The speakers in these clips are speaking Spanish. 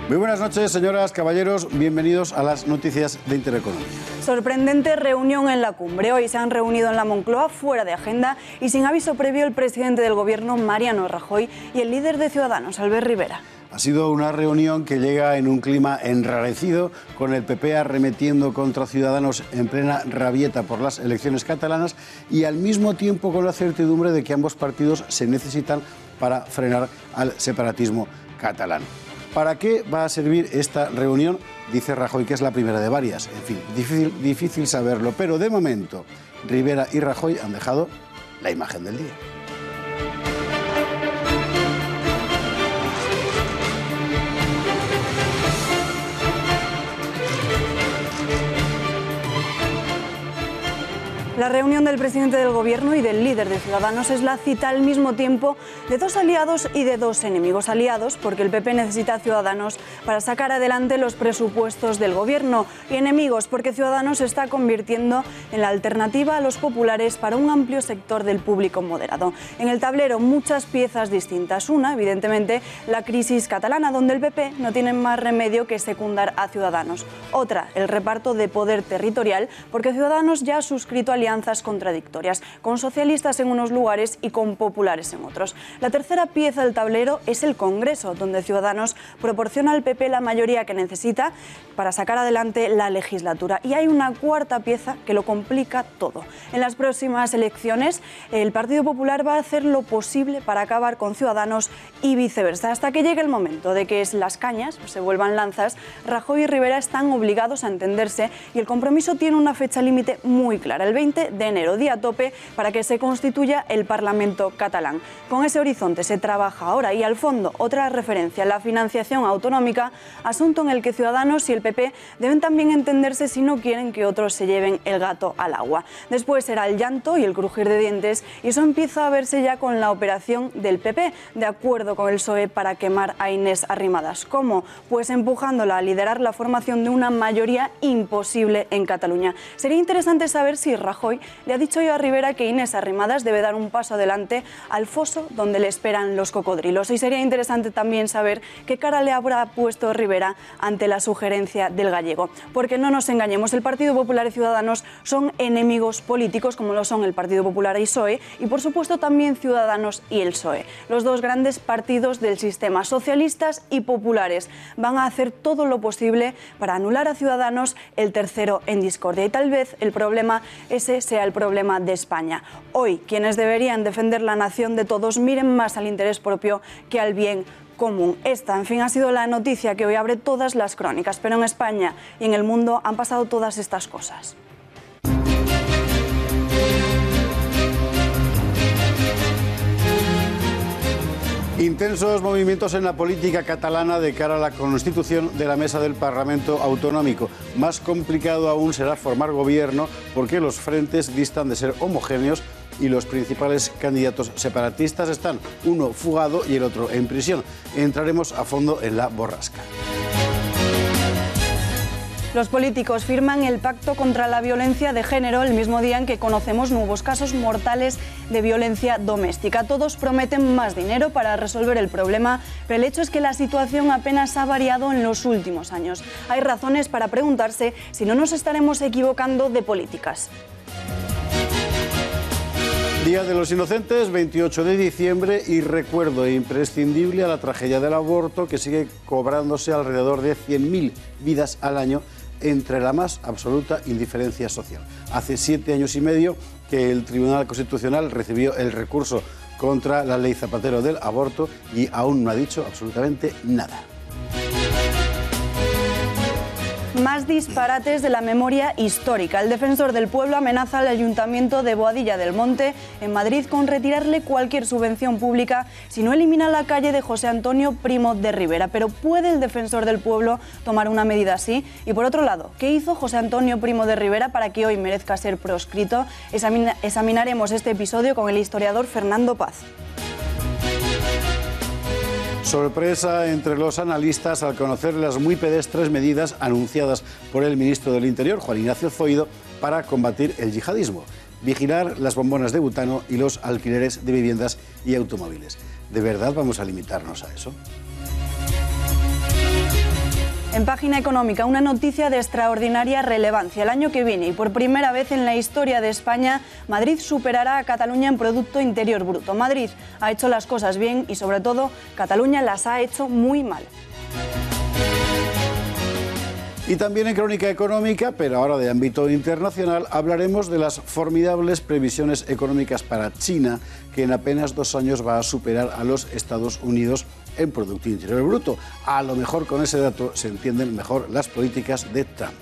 Muy buenas noches, señoras, caballeros. Bienvenidos a las noticias de Intereconomía. Sorprendente reunión en la cumbre. Hoy se han reunido en la Moncloa fuera de agenda y sin aviso previo el presidente del Gobierno, Mariano Rajoy, y el líder de Ciudadanos, Albert Rivera. Ha sido una reunión que llega en un clima enrarecido, con el PP arremetiendo contra Ciudadanos en plena rabieta por las elecciones catalanas y al mismo tiempo con la certidumbre de que ambos partidos se necesitan para frenar al separatismo catalán. ¿Para qué va a servir esta reunión? Dice Rajoy que es la primera de varias. En fin, difícil saberlo, pero de momento Rivera y Rajoy han dejado la imagen del día. La reunión del presidente del Gobierno y del líder de Ciudadanos es la cita al mismo tiempo de dos aliados y de dos enemigos. Aliados porque el PP necesita a Ciudadanos para sacar adelante los presupuestos del Gobierno, y enemigos porque Ciudadanos se está convirtiendo en la alternativa a los populares para un amplio sector del público moderado. En el tablero muchas piezas distintas. Una, evidentemente, la crisis catalana, donde el PP no tiene más remedio que secundar a Ciudadanos. Otra, el reparto de poder territorial, porque Ciudadanos ya ha suscrito alianzas contradictorias, con socialistas en unos lugares y con populares en otros. La tercera pieza del tablero es el Congreso, donde Ciudadanos proporciona al PP la mayoría que necesita para sacar adelante la legislatura. Y hay una cuarta pieza que lo complica todo. En las próximas elecciones, el Partido Popular va a hacer lo posible para acabar con Ciudadanos y viceversa. Hasta que llegue el momento de que las cañas se vuelvan lanzas, Rajoy y Rivera están obligados a entenderse y el compromiso tiene una fecha límite muy clara, el 20 de enero, día tope para que se constituya el Parlamento catalán. Con ese horizonte se trabaja ahora y al fondo otra referencia, la financiación autonómica, asunto en el que Ciudadanos y el PP deben también entenderse si no quieren que otros se lleven el gato al agua. Después será el llanto y el crujir de dientes, y eso empieza a verse ya con la operación del PP, de acuerdo con el PSOE para quemar a Inés Arrimadas. ¿Cómo? Pues empujándola a liderar la formación de una mayoría imposible en Cataluña. Sería interesante saber si Rajoy le ha dicho yo a Rivera que Inés Arrimadas debe dar un paso adelante al foso donde le esperan los cocodrilos. Y sería interesante también saber qué cara le habrá puesto Rivera ante la sugerencia del gallego. Porque no nos engañemos, el Partido Popular y Ciudadanos son enemigos políticos, como lo son el Partido Popular y PSOE, y por supuesto también Ciudadanos y el PSOE. Los dos grandes partidos del sistema, socialistas y populares, van a hacer todo lo posible para anular a Ciudadanos, el tercero en discordia. Y tal vez el problema ese sea el problema de España. Hoy, quienes deberían defender la nación de todos miren más al interés propio que al bien común. Esta, en fin, ha sido la noticia que hoy abre todas las crónicas, pero en España y en el mundo han pasado todas estas cosas. Intensos movimientos en la política catalana de cara a la constitución de la mesa del Parlamento Autonómico. Más complicado aún será formar gobierno porque los frentes distan de ser homogéneos y los principales candidatos separatistas están, uno fugado y el otro en prisión. Entraremos a fondo en la borrasca. Los políticos firman el pacto contra la violencia de género el mismo día en que conocemos nuevos casos mortales de violencia doméstica. Todos prometen más dinero para resolver el problema, pero el hecho es que la situación apenas ha variado en los últimos años. Hay razones para preguntarse si no nos estaremos equivocando de políticas. Día de los Inocentes, 28 de diciembre, y recuerdo imprescindible a la tragedia del aborto, que sigue cobrándose alrededor de 100.000 vidas al año entre la más absoluta indiferencia social. Hace 7 años y medio que el Tribunal Constitucional recibió el recurso contra la ley Zapatero del aborto y aún no ha dicho absolutamente nada. Más disparates de la memoria histórica. El defensor del pueblo amenaza al Ayuntamiento de Boadilla del Monte, en Madrid, con retirarle cualquier subvención pública si no elimina la calle de José Antonio Primo de Rivera. Pero ¿puede el defensor del pueblo tomar una medida así? Y por otro lado, ¿qué hizo José Antonio Primo de Rivera para que hoy merezca ser proscrito? Examinaremos este episodio con el historiador Fernando Paz. Sorpresa entre los analistas al conocer las muy pedestres medidas anunciadas por el ministro del Interior, Juan Ignacio Zoido, para combatir el yihadismo. Vigilar las bombonas de butano y los alquileres de viviendas y automóviles. ¿De verdad vamos a limitarnos a eso? En página económica, una noticia de extraordinaria relevancia. El año que viene y por primera vez en la historia de España, Madrid superará a Cataluña en Producto Interior Bruto. Madrid ha hecho las cosas bien y sobre todo Cataluña las ha hecho muy mal. Y también en Crónica Económica, pero ahora de ámbito internacional, hablaremos de las formidables previsiones económicas para China, que en apenas 2 años va a superar a los Estados Unidos en Producto Interior Bruto. A lo mejor con ese dato se entienden mejor las políticas de Trump.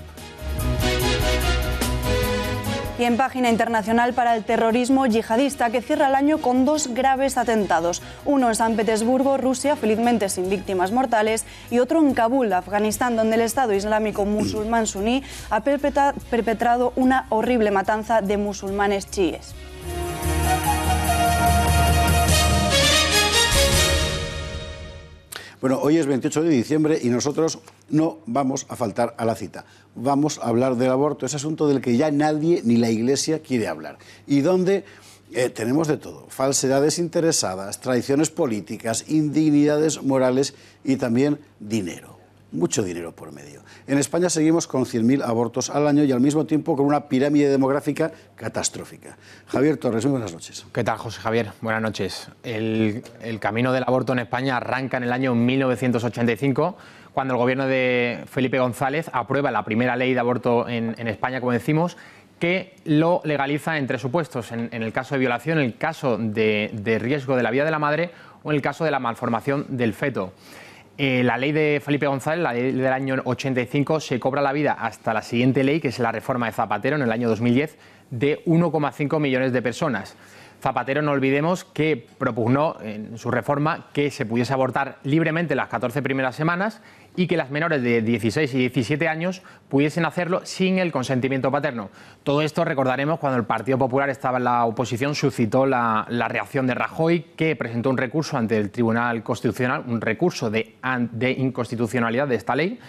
Y en página internacional, para el terrorismo yihadista, que cierra el año con 2 graves atentados. Uno en San Petersburgo, Rusia, felizmente sin víctimas mortales, y otro en Kabul, Afganistán, donde el Estado Islámico musulmán suní ha perpetrado una horrible matanza de musulmanes chiíes. Bueno, hoy es 28 de diciembre y nosotros no vamos a faltar a la cita. Vamos a hablar del aborto, ese asunto del que ya nadie ni la Iglesia quiere hablar. Y donde tenemos de todo: falsedades interesadas, traiciones políticas, indignidades morales y también dinero. Mucho dinero por medio. En España seguimos con 100.000 abortos al año y al mismo tiempo con una pirámide demográfica catastrófica. Javier Torres, muy buenas noches. ¿Qué tal, José Javier? Buenas noches. El camino del aborto en España arranca en el año 1985, cuando el gobierno de Felipe González aprueba la primera ley de aborto en España, como decimos, que lo legaliza en 3 supuestos: en el caso de violación, en el caso de riesgo de la vida de la madre o en el caso de la malformación del feto. La ley de Felipe González, la ley del año 85, se cobra la vida hasta la siguiente ley, que es la reforma de Zapatero en el año 2010, de 1,5 millones de personas. Zapatero, no olvidemos, que propugnó en su reforma que se pudiese abortar libremente las 14 primeras semanas y que las menores de 16 y 17 años pudiesen hacerlo sin el consentimiento paterno. Todo esto, recordaremos, cuando el Partido Popular estaba en la oposición, suscitó la reacción de Rajoy, que presentó un recurso ante el Tribunal Constitucional, un recurso de inconstitucionalidad de esta ley,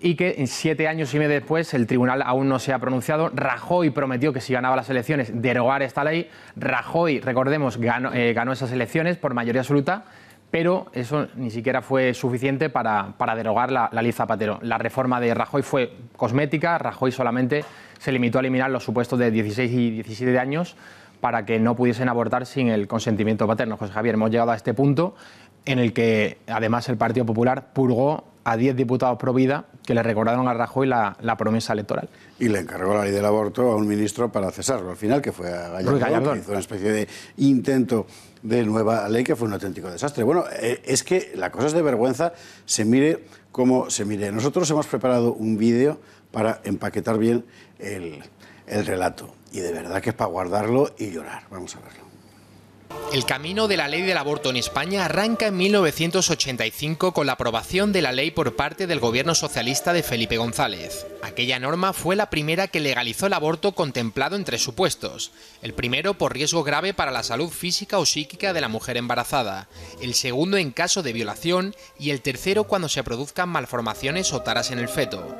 y que en 7 años y medio después el tribunal aún no se ha pronunciado. Rajoy prometió que si ganaba las elecciones derogar esta ley. Rajoy, recordemos, ganó esas elecciones por mayoría absoluta, pero eso ni siquiera fue suficiente para derogar la ley Zapatero. La reforma de Rajoy fue cosmética. Rajoy solamente se limitó a eliminar los supuestos de 16 y 17 años para que no pudiesen abortar sin el consentimiento paterno. José Javier, hemos llegado a este punto en el que además el Partido Popular purgó a 10 diputados pro vida que le recordaron a Rajoy la promesa electoral. Y le encargó la ley del aborto a un ministro para cesarlo. Al final, que fue a Gallardón, que hizo una especie de intento de nueva ley que fue un auténtico desastre. Bueno, es que la cosa es de vergüenza, se mire como se mire. Nosotros hemos preparado un vídeo para empaquetar bien el relato. Y de verdad que es para guardarlo y llorar. Vamos a verlo. El camino de la ley del aborto en España arranca en 1985 con la aprobación de la ley por parte del gobierno socialista de Felipe González. Aquella norma fue la primera que legalizó el aborto contemplado en 3 supuestos. El primero por riesgo grave para la salud física o psíquica de la mujer embarazada, el segundo en caso de violación y el tercero cuando se produzcan malformaciones o taras en el feto.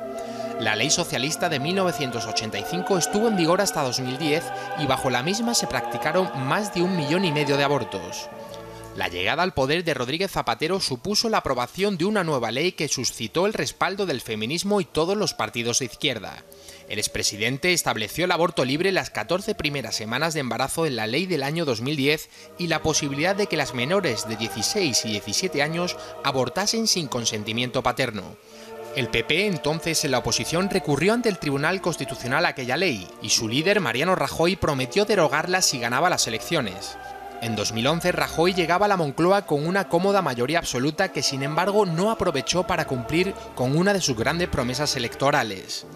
La ley socialista de 1985 estuvo en vigor hasta 2010 y bajo la misma se practicaron más de 1,5 millones de abortos. La llegada al poder de Rodríguez Zapatero supuso la aprobación de una nueva ley que suscitó el respaldo del feminismo y todos los partidos de izquierda. El expresidente estableció el aborto libre las 14 primeras semanas de embarazo en la ley del año 2010 y la posibilidad de que las menores de 16 y 17 años abortasen sin consentimiento paterno. El PP, entonces en la oposición, recurrió ante el Tribunal Constitucional a aquella ley y su líder, Mariano Rajoy, prometió derogarla si ganaba las elecciones. En 2011, Rajoy llegaba a la Moncloa con una cómoda mayoría absoluta que, sin embargo, no aprovechó para cumplir con una de sus grandes promesas electorales.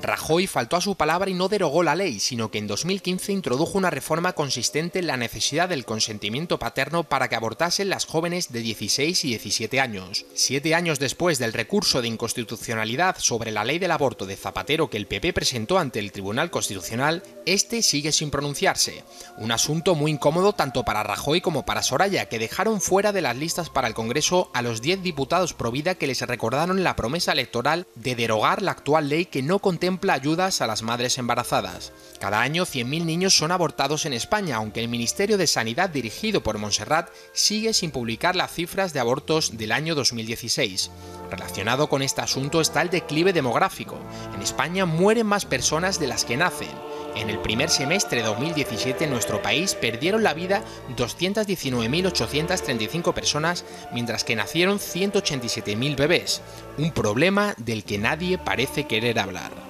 Rajoy faltó a su palabra y no derogó la ley, sino que en 2015 introdujo una reforma consistente en la necesidad del consentimiento paterno para que abortasen las jóvenes de 16 y 17 años. 7 años después del recurso de inconstitucionalidad sobre la ley del aborto de Zapatero que el PP presentó ante el Tribunal Constitucional, este sigue sin pronunciarse. Un asunto muy incómodo tanto para Rajoy como para Soraya, que dejaron fuera de las listas para el Congreso a los 10 diputados pro vida que les recordaron la promesa electoral de derogar la actual ley que no contempla contempla ayudas a las madres embarazadas. Cada año 100.000 niños son abortados en España, aunque el Ministerio de Sanidad dirigido por Montserrat sigue sin publicar las cifras de abortos del año 2016. Relacionado con este asunto está el declive demográfico. En España mueren más personas de las que nacen. En el primer semestre de 2017 en nuestro país perdieron la vida 219.835 personas, mientras que nacieron 187.000 bebés. Un problema del que nadie parece querer hablar.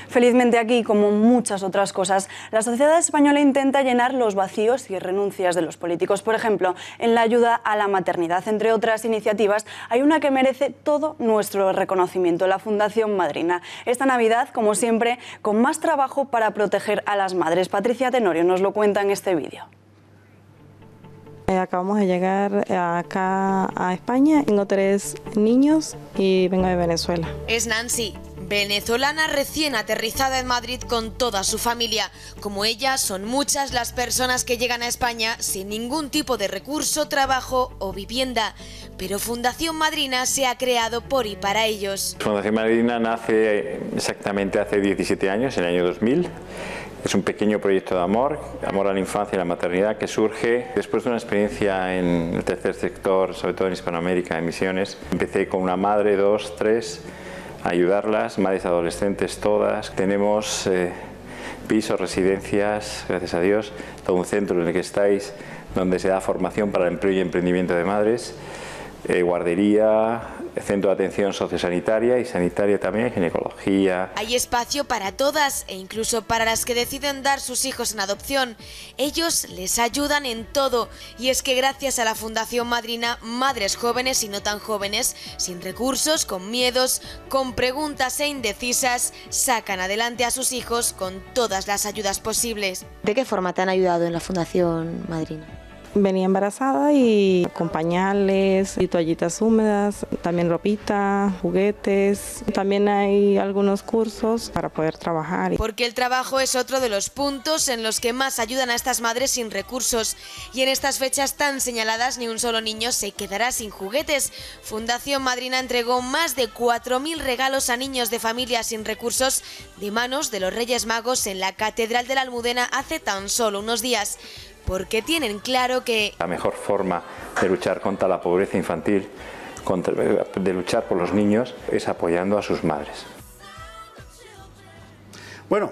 Felizmente aquí, como muchas otras cosas, la sociedad española intenta llenar los vacíos y renuncias de los políticos. Por ejemplo, en la ayuda a la maternidad, entre otras iniciativas, hay una que merece todo nuestro reconocimiento, la Fundación Madrina. Esta Navidad, como siempre, con más trabajo para proteger a las madres. Patricia Tenorio nos lo cuenta en este vídeo. Acabamos de llegar acá a España, tengo 3 niños y vengo de Venezuela. Es Nancy, venezolana recién aterrizada en Madrid con toda su familia. Como ella, son muchas las personas que llegan a España sin ningún tipo de recurso, trabajo o vivienda. Pero Fundación Madrina se ha creado por y para ellos. Fundación Madrina nace exactamente hace 17 años, en el año 2000. Es un pequeño proyecto de amor a la infancia y la maternidad, que surge después de una experiencia en el tercer sector, sobre todo en Hispanoamérica, en misiones. Empecé con una madre, 2, 3, a ayudarlas, madres adolescentes todas. Tenemos pisos, residencias, gracias a Dios, todo un centro en el que estáis, donde se da formación para el empleo y emprendimiento de madres, guardería, centro de atención sociosanitaria y sanitaria también, ginecología. Hay espacio para todas e incluso para las que deciden dar sus hijos en adopción. Ellos les ayudan en todo, y es que gracias a la Fundación Madrina, madres jóvenes y no tan jóvenes, sin recursos, con miedos, con preguntas e indecisas, sacan adelante a sus hijos con todas las ayudas posibles. ¿De qué forma te han ayudado en la Fundación Madrina? Venía embarazada y con pañales y toallitas húmedas, también ropita, juguetes. También hay algunos cursos para poder trabajar. Porque el trabajo es otro de los puntos en los que más ayudan a estas madres sin recursos. Y en estas fechas tan señaladas, ni un solo niño se quedará sin juguetes. Fundación Madrina entregó más de 4.000 regalos a niños de familias sin recursos de manos de los Reyes Magos en la Catedral de la Almudena hace tan solo unos días. Porque tienen claro que la mejor forma de luchar contra la pobreza infantil, de luchar por los niños, es apoyando a sus madres. Bueno,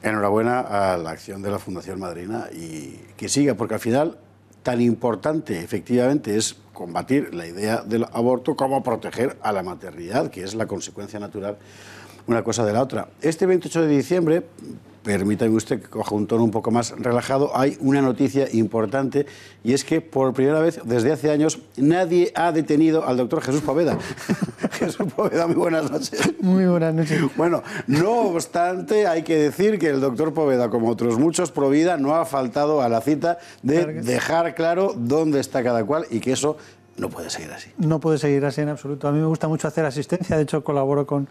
enhorabuena a la acción de la Fundación Madrina y que siga, porque al final tan importante efectivamente es combatir la idea del aborto como proteger a la maternidad, que es la consecuencia natural una cosa de la otra. Este 28 de diciembre, permítame usted que coja un tono un poco más relajado, hay una noticia importante, y es que por primera vez desde hace años nadie ha detenido al doctor Jesús Poveda. Jesús Poveda, muy buenas noches. Muy buenas noches. Bueno, no obstante, hay que decir que el doctor Poveda, como otros muchos pro vida, no ha faltado a la cita de dejar claro dónde está cada cual y que eso no puede seguir así. No puede seguir así en absoluto. A mí me gusta mucho hacer asistencia, de hecho colaboro con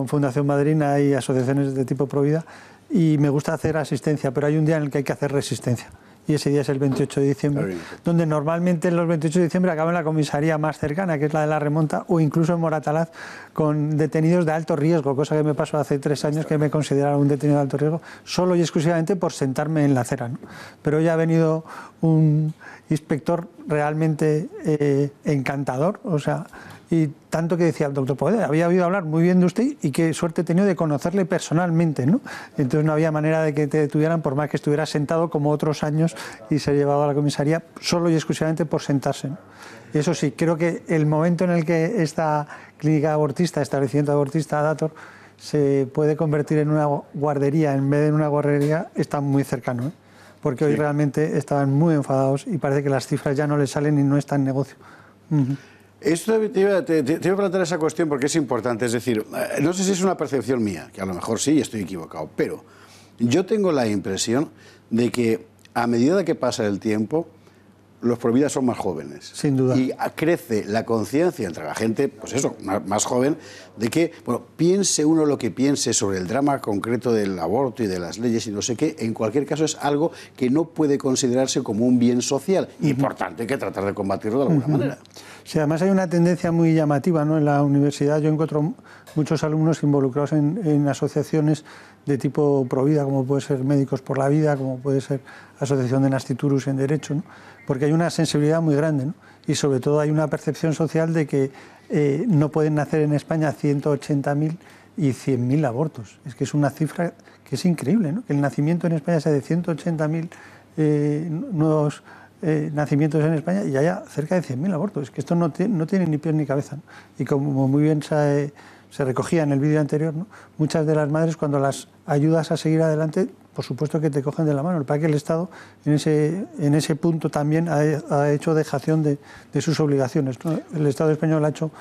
Fundación Madrina y asociaciones de tipo Provida, y me gusta hacer asistencia, pero hay un día en el que hay que hacer resistencia. Y ese día es el 28 de diciembre, donde normalmente en los 28 de diciembre acaba en la comisaría más cercana, que es la de La Remonta, o incluso en Moratalaz, con detenidos de alto riesgo, cosa que me pasó hace 3 años, que me consideraron un detenido de alto riesgo, solo y exclusivamente por sentarme en la acera, ¿no? Pero hoy ha venido un inspector realmente encantador, o sea, y tanto que decía el doctor Poveda, había oído hablar muy bien de usted y qué suerte he tenido de conocerle personalmente, ¿no? Entonces no había manera de que te detuvieran por más que estuviera sentado como otros años y ser llevado a la comisaría solo y exclusivamente por sentarse, ¿no? Y eso sí, creo que el momento en el que esta clínica abortista, establecimiento abortista Dator, se puede convertir en una guardería en vez de en una guardería está muy cercano, ¿eh? Porque hoy realmente estaban muy enfadados y parece que las cifras ya no les salen y no está en negocio. Esto te iba a plantear esa cuestión porque es importante, es decir, no sé si es una percepción mía, que a lo mejor sí estoy equivocado, pero yo tengo la impresión de que a medida que pasa el tiempo, los providas son más jóvenes. Sin duda. Y crece la conciencia entre la gente, pues eso, más joven, de que, bueno, piense uno lo que piense sobre el drama concreto del aborto y de las leyes y no sé qué, en cualquier caso es algo que no puede considerarse como un bien social. Importante hay que tratar de combatirlo de alguna manera. Sí, además hay una tendencia muy llamativa, ¿no? En la universidad yo encuentro muchos alumnos involucrados en asociaciones de tipo Provida, como puede ser Médicos por la Vida, como puede ser Asociación de Nasciturus en Derecho, ¿no? Porque hay una sensibilidad muy grande, ¿no? Y sobre todo hay una percepción social de que no pueden nacer en España 180.000 y 100.000 abortos. Es que es una cifra que es increíble, ¿no? Que el nacimiento en España sea de 180.000 nuevos nacimientos en España y haya cerca de 100.000 abortos. Es que esto no tiene ni pies ni cabeza, ¿no? Y como muy bien se recogía en el vídeo anterior, ¿no? Muchas de las madres, cuando las ayudas a seguir adelante, por supuesto que te cogen de la mano. Para que el Estado en ese punto también ha hecho dejación de sus obligaciones, ¿no? El Estado español ha hecho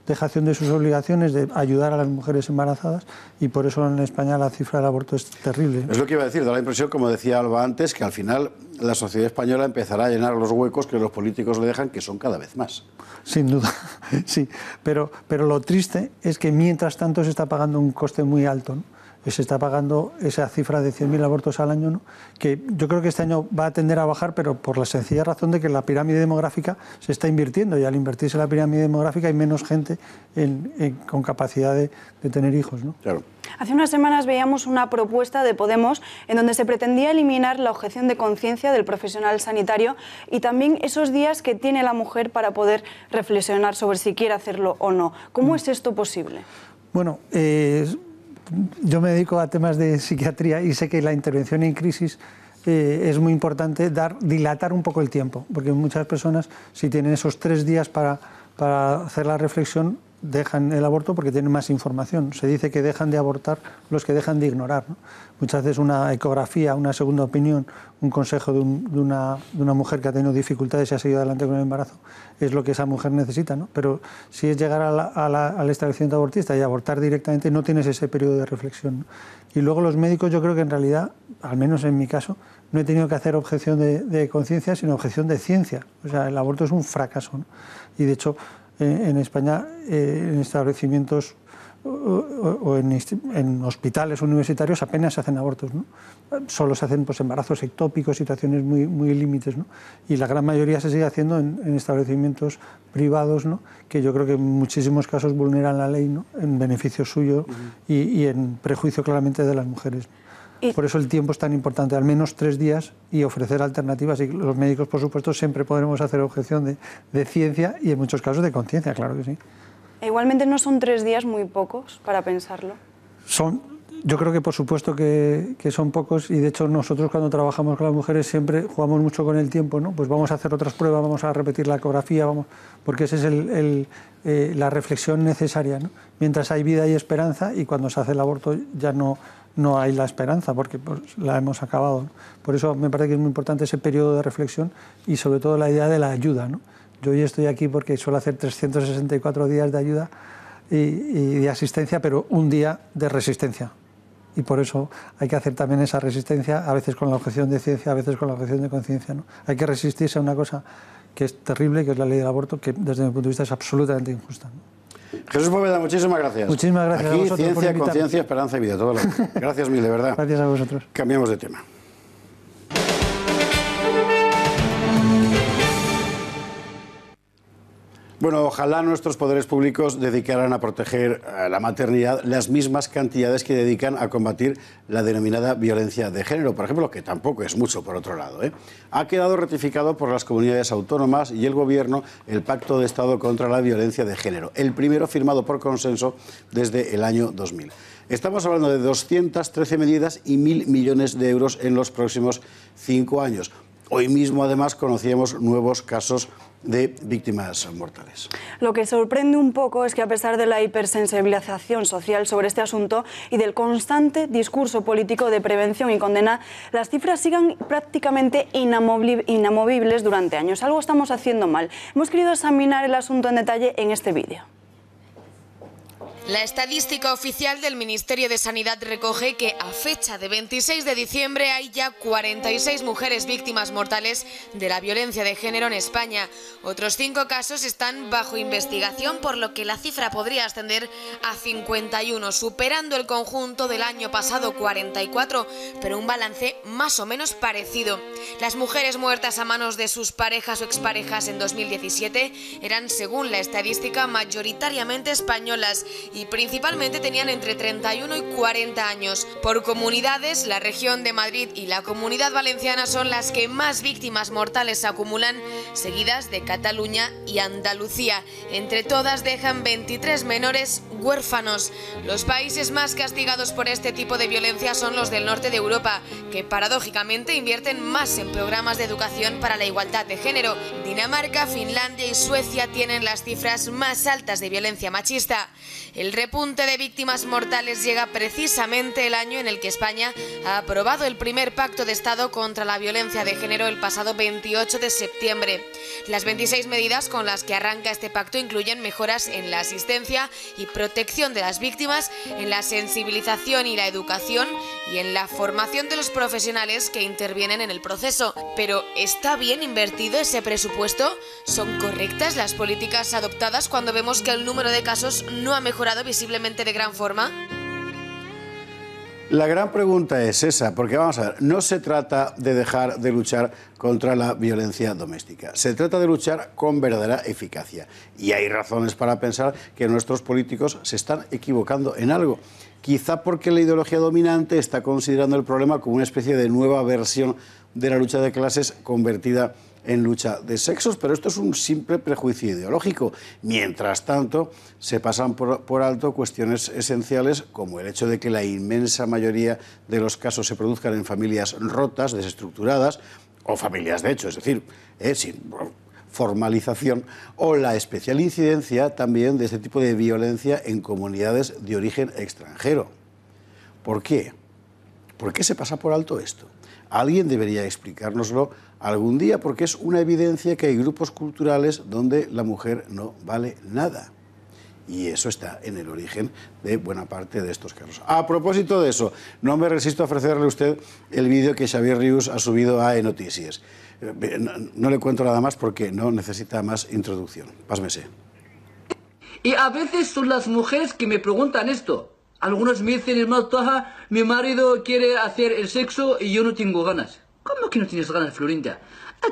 dejación de sus obligaciones de ayudar a las mujeres embarazadas y por eso en España la cifra del aborto es terrible, ¿no? Es lo que iba a decir, da la impresión, como decía Alba antes, que al final la sociedad española empezará a llenar los huecos que los políticos le dejan, que son cada vez más. Sin duda, sí. Pero lo triste es que mientras tanto se está pagando un coste muy alto, ¿no? Se está pagando esa cifra de 100.000 abortos al año, ¿no? Que yo creo que este año va a tender a bajar, pero por la sencilla razón de que la pirámide demográfica se está invirtiendo y al invertirse la pirámide demográfica hay menos gente con capacidad de tener hijos, ¿no? Claro. Hace unas semanas veíamos una propuesta de Podemos en donde se pretendía eliminar la objeción de conciencia del profesional sanitario y también esos días que tiene la mujer para poder reflexionar sobre si quiere hacerlo o no. ¿Cómo es esto posible? Bueno, yo me dedico a temas de psiquiatría y sé que la intervención en crisis es muy importante dilatar un poco el tiempo, porque muchas personas, si tienen esos 3 días para hacer la reflexión, dejan el aborto porque tienen más información. Se dice que dejan de abortar los que dejan de ignorar, ¿no? Muchas veces una ecografía, una segunda opinión, un consejo de una mujer que ha tenido dificultades y ha seguido adelante con el embarazo, es lo que esa mujer necesita, ¿no? Pero si es llegar al establecimiento abortista y abortar directamente, no tienes ese periodo de reflexión, ¿no? Y luego los médicos, yo creo que en realidad, al menos en mi caso, no he tenido que hacer objeción de conciencia, sino objeción de ciencia. O sea, el aborto es un fracaso, ¿no? Y de hecho, en España, en establecimientos o en hospitales universitarios apenas se hacen abortos, ¿no? Solo se hacen pues, embarazos ectópicos, situaciones muy límites, ¿no? Y la gran mayoría se sigue haciendo en establecimientos privados, ¿no? Que yo creo que en muchísimos casos vulneran la ley, ¿no? En beneficio suyo y en prejuicio claramente de las mujeres. Por eso el tiempo es tan importante, al menos 3 días y ofrecer alternativas. Y los médicos, por supuesto, siempre podremos hacer objeción de ciencia y en muchos casos de conciencia, claro que sí. Igualmente no son 3 días muy pocos para pensarlo. Yo creo que por supuesto que son pocos y de hecho nosotros cuando trabajamos con las mujeres siempre jugamos mucho con el tiempo, ¿no? Pues vamos a hacer otras pruebas, vamos a repetir la ecografía, porque esa es la reflexión necesaria, ¿no? Mientras hay vida y esperanza y cuando se hace el aborto ya no hay la esperanza porque pues, la hemos acabado, ¿no? Por eso me parece que es muy importante ese periodo de reflexión y sobre todo la idea de la ayuda, ¿no? Yo hoy estoy aquí porque suelo hacer 364 días de ayuda y de asistencia, pero un día de resistencia. Y por eso hay que hacer también esa resistencia, a veces con la objeción de ciencia, a veces con la objeción de conciencia, ¿no? Hay que resistirse a una cosa que es terrible, que es la ley del aborto, que desde mi punto de vista es absolutamente injusta, ¿no? Jesús Poveda, muchísimas gracias. Muchísimas gracias Aquí, a vosotros por ciencia, invitarme. conciencia, esperanza y vida. Todo gracias mil, de verdad. Gracias a vosotros. Cambiamos de tema. Bueno, ojalá nuestros poderes públicos dedicaran a proteger a la maternidad las mismas cantidades que dedican a combatir la denominada violencia de género, por ejemplo, que tampoco es mucho por otro lado, ¿eh? Ha quedado ratificado por las comunidades autónomas y el Gobierno el Pacto de Estado contra la Violencia de Género, el primero firmado por consenso desde el año 2000. Estamos hablando de 213 medidas y 1.000 millones de euros en los próximos 5 años. Hoy mismo, además, conocíamos nuevos casos de víctimas mortales. Lo que sorprende un poco es que a pesar de la hipersensibilización social sobre este asunto y del constante discurso político de prevención y condena, las cifras sigan prácticamente inamovibles durante años. Algo estamos haciendo mal. Hemos querido examinar el asunto en detalle en este vídeo. La estadística oficial del Ministerio de Sanidad recoge que a fecha de 26 de diciembre hay ya 46 mujeres víctimas mortales de la violencia de género en España. Otros 5 casos están bajo investigación, por lo que la cifra podría ascender a 51, superando el conjunto del año pasado 44, pero un balance más o menos parecido. Las mujeres muertas a manos de sus parejas o exparejas en 2017 eran, según la estadística, mayoritariamente españolas y principalmente tenían entre 31 y 40 años. Por comunidades, la región de Madrid y la Comunidad Valenciana son las que más víctimas mortales acumulan, seguidas de Cataluña y Andalucía. Entre todas dejan 23 menores huérfanos. Los países más castigados por este tipo de violencia son los del norte de Europa, que paradójicamente invierten más en programas de educación para la igualdad de género. Dinamarca, Finlandia y Suecia tienen las cifras más altas de violencia machista. El repunte de víctimas mortales llega precisamente el año en el que España ha aprobado el primer pacto de Estado contra la violencia de género el pasado 28 de septiembre. Las 26 medidas con las que arranca este pacto incluyen mejoras en la asistencia y protección de las víctimas, en la sensibilización y la educación y en la formación de los profesionales que intervienen en el proceso. Pero ¿está bien invertido ese presupuesto? ¿Son correctas las políticas adoptadas cuando vemos que el número de casos no ha mejorado visiblemente de gran forma? La gran pregunta es esa, porque vamos a ver, no se trata de dejar de luchar contra la violencia doméstica, se trata de luchar con verdadera eficacia. Y hay razones para pensar que nuestros políticos se están equivocando en algo. Quizá porque la ideología dominante está considerando el problema como una especie de nueva versión de la lucha de clases convertida en lucha de sexos, pero esto es un simple prejuicio ideológico. Mientras tanto, se pasan por alto cuestiones esenciales como el hecho de que la inmensa mayoría de los casos se produzcan en familias rotas, desestructuradas, o familias de hecho, es decir, sin formalización, o la especial incidencia también de este tipo de violencia en comunidades de origen extranjero. ¿Por qué? ¿Por qué se pasa por alto esto? Alguien debería explicárnoslo algún día, porque es una evidencia que hay grupos culturales donde la mujer no vale nada. Y eso está en el origen de buena parte de estos casos. A propósito de eso, no me resisto a ofrecerle a usted el vídeo que Xavier Rius ha subido a E-Noticias. No le cuento nada más porque no necesita más introducción. Pásmese. Y a veces son las mujeres que me preguntan esto. Algunos me dicen, hermano Taha, mi marido quiere hacer el sexo y yo no tengo ganas. ¿Cómo que no tienes ganas, Florinda?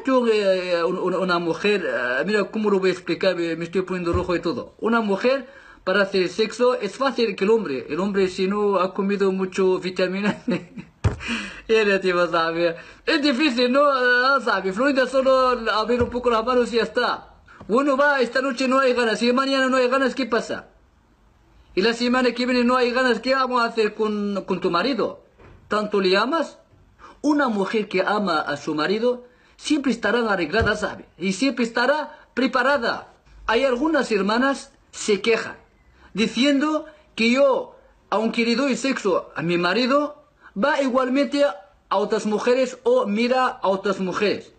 Una mujer, mira cómo lo voy a explicar, me estoy poniendo rojo y todo. Una mujer para hacer sexo es fácil que el hombre. El hombre si no ha comido mucho vitamina es difícil, ¿no? ¿Sabe? Florinda solo abrir un poco las manos y ya está. Bueno, va, esta noche no hay ganas, y mañana no hay ganas, ¿qué pasa? Y la semana que viene no hay ganas, ¿qué vamos a hacer con tu marido? ¿Tanto le amas? Una mujer que ama a su marido siempre estará arreglada, ¿sabe? Y siempre estará preparada. Hay algunas hermanas se quejan, diciendo que yo, aunque le doy sexo a mi marido, va igualmente a otras mujeres o mira a otras mujeres.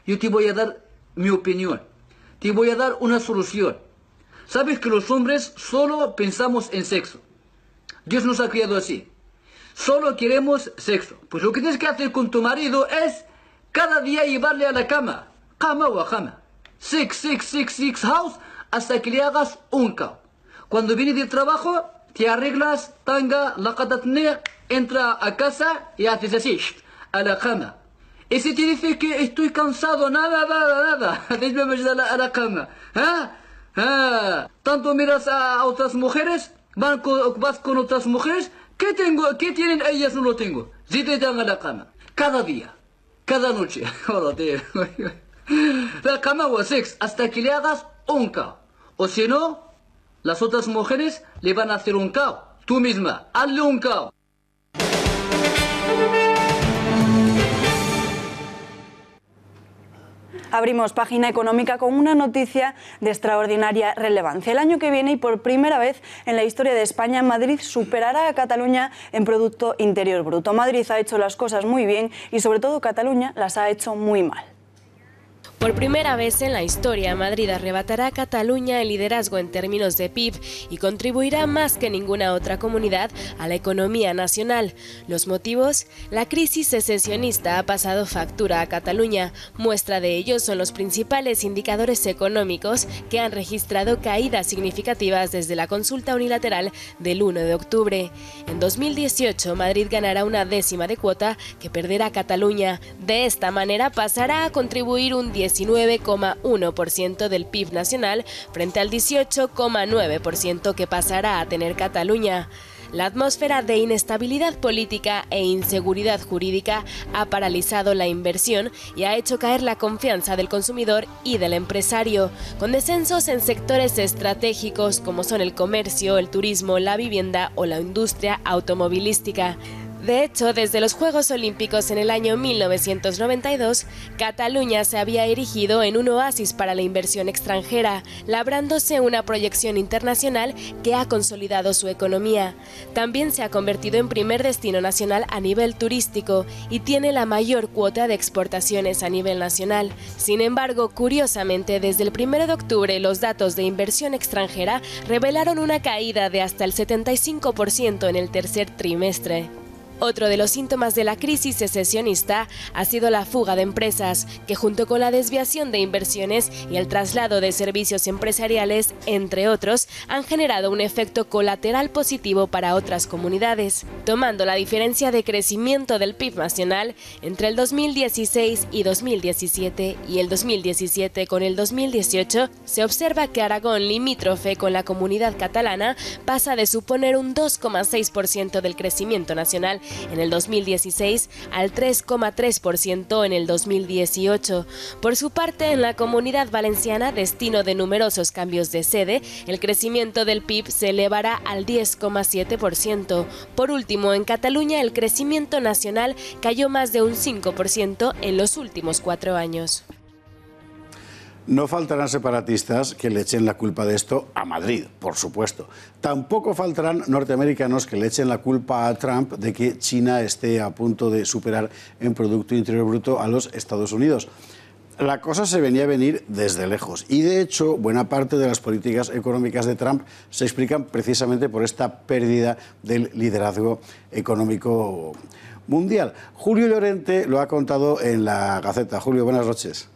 Yo te voy a dar mi opinión, te voy a dar una solución. Sabes que los hombres solo pensamos en sexo. Dios nos ha criado así. Solo queremos sexo. Pues lo que tienes que hacer con tu marido es cada día llevarle a la cama. Cama o cama. Six house hasta que le hagas un cao. Cuando viene del trabajo, te arreglas, tanga, laqatatne, entra a casa y haces así, a la cama. Y si te dice que estoy cansado, nada, déjame a la cama. Tanto miras a otras mujeres, vas con otras mujeres, ¿qué tienen ellas? No lo tengo. Si te dan a la cama, cada día, cada noche. La cama o sex, hasta que le hagas un cao. O si no, las otras mujeres le van a hacer un cao. Tú misma, hazle un cao. Abrimos página económica con una noticia de extraordinaria relevancia. El año que viene y por primera vez en la historia de España, Madrid superará a Cataluña en Producto Interior Bruto. Madrid ha hecho las cosas muy bien y sobre todo Cataluña las ha hecho muy mal. Por primera vez en la historia, Madrid arrebatará a Cataluña el liderazgo en términos de PIB y contribuirá más que ninguna otra comunidad a la economía nacional. ¿Los motivos? La crisis secesionista ha pasado factura a Cataluña. Muestra de ello son los principales indicadores económicos que han registrado caídas significativas desde la consulta unilateral del 1 de octubre. En 2018, Madrid ganará una décima de cuota que perderá Cataluña. De esta manera pasará a contribuir un 10% 19,1% del PIB nacional frente al 18,9% que pasará a tener Cataluña. La atmósfera de inestabilidad política e inseguridad jurídica ha paralizado la inversión y ha hecho caer la confianza del consumidor y del empresario, con descensos en sectores estratégicos como son el comercio, el turismo, la vivienda o la industria automovilística. De hecho, desde los Juegos Olímpicos en el año 1992, Cataluña se había erigido en un oasis para la inversión extranjera, labrándose una proyección internacional que ha consolidado su economía. También se ha convertido en primer destino nacional a nivel turístico y tiene la mayor cuota de exportaciones a nivel nacional. Sin embargo, curiosamente, desde el 1 de octubre los datos de inversión extranjera revelaron una caída de hasta el 75% en el tercer trimestre. Otro de los síntomas de la crisis secesionista ha sido la fuga de empresas, que junto con la desviación de inversiones y el traslado de servicios empresariales, entre otros, han generado un efecto colateral positivo para otras comunidades. Tomando la diferencia de crecimiento del PIB nacional entre el 2016 y 2017 y el 2017 con el 2018, se observa que Aragón, limítrofe con la comunidad catalana, pasa de suponer un 2,6% del crecimiento nacional en el 2016 al 3,3% en el 2018. Por su parte, en la Comunidad Valenciana, destino de numerosos cambios de sede, el crecimiento del PIB se elevará al 10,7%. Por último, en Cataluña, el crecimiento nacional cayó más de un 5% en los últimos 4 años. No faltarán separatistas que le echen la culpa de esto a Madrid, por supuesto. Tampoco faltarán norteamericanos que le echen la culpa a Trump de que China esté a punto de superar en Producto Interior Bruto a los Estados Unidos. La cosa se venía a venir desde lejos y, de hecho, buena parte de las políticas económicas de Trump se explican precisamente por esta pérdida del liderazgo económico mundial. Julio Llorente lo ha contado en La Gaceta. Julio, buenas noches.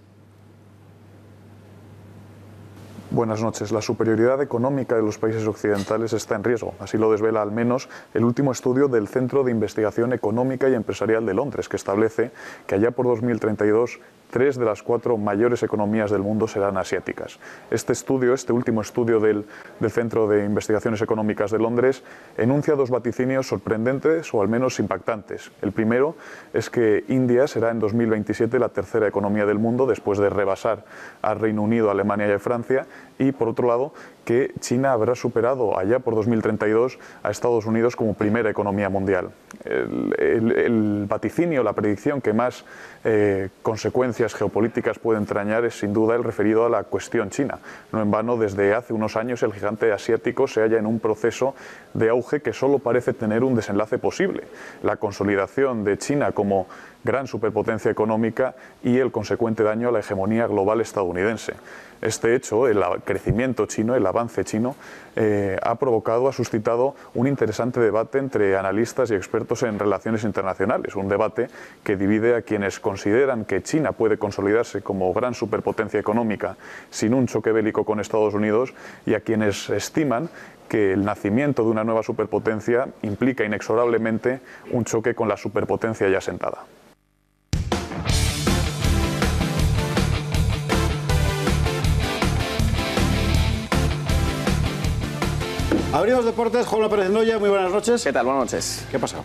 Buenas noches. La superioridad económica de los países occidentales está en riesgo. Así lo desvela al menos el último estudio del Centro de Investigación Económica y Empresarial de Londres, que establece que allá por 2032 3 de las 4 mayores economías del mundo serán asiáticas. Este último estudio del Centro de Investigaciones Económicas de Londres, enuncia 2 vaticinios sorprendentes o al menos impactantes. El primero es que India será en 2027 la 3ª economía del mundo, después de rebasar a Reino Unido, Alemania y a Francia, y por otro lado, que China habrá superado allá por 2032 a Estados Unidos como primera economía mundial. El vaticinio, la predicción que más consecuencias geopolíticas puede entrañar es sin duda el referido a la cuestión china. No en vano, desde hace unos años el gigante asiático se halla en un proceso de auge que solo parece tener un desenlace posible: la consolidación de China como gran superpotencia económica y el consecuente daño a la hegemonía global estadounidense. Este hecho, el crecimiento chino, el avance chino, ha suscitado un interesante debate entre analistas y expertos en relaciones internacionales, un debate que divide a quienes consideran que China puede consolidarse como gran superpotencia económica sin un choque bélico con Estados Unidos, y a quienes estiman que el nacimiento de una nueva superpotencia implica inexorablemente un choque con la superpotencia ya asentada. Abrimos deportes. Juan Pérez Noya, muy buenas noches. ¿Qué tal? Buenas noches. ¿Qué ha pasado?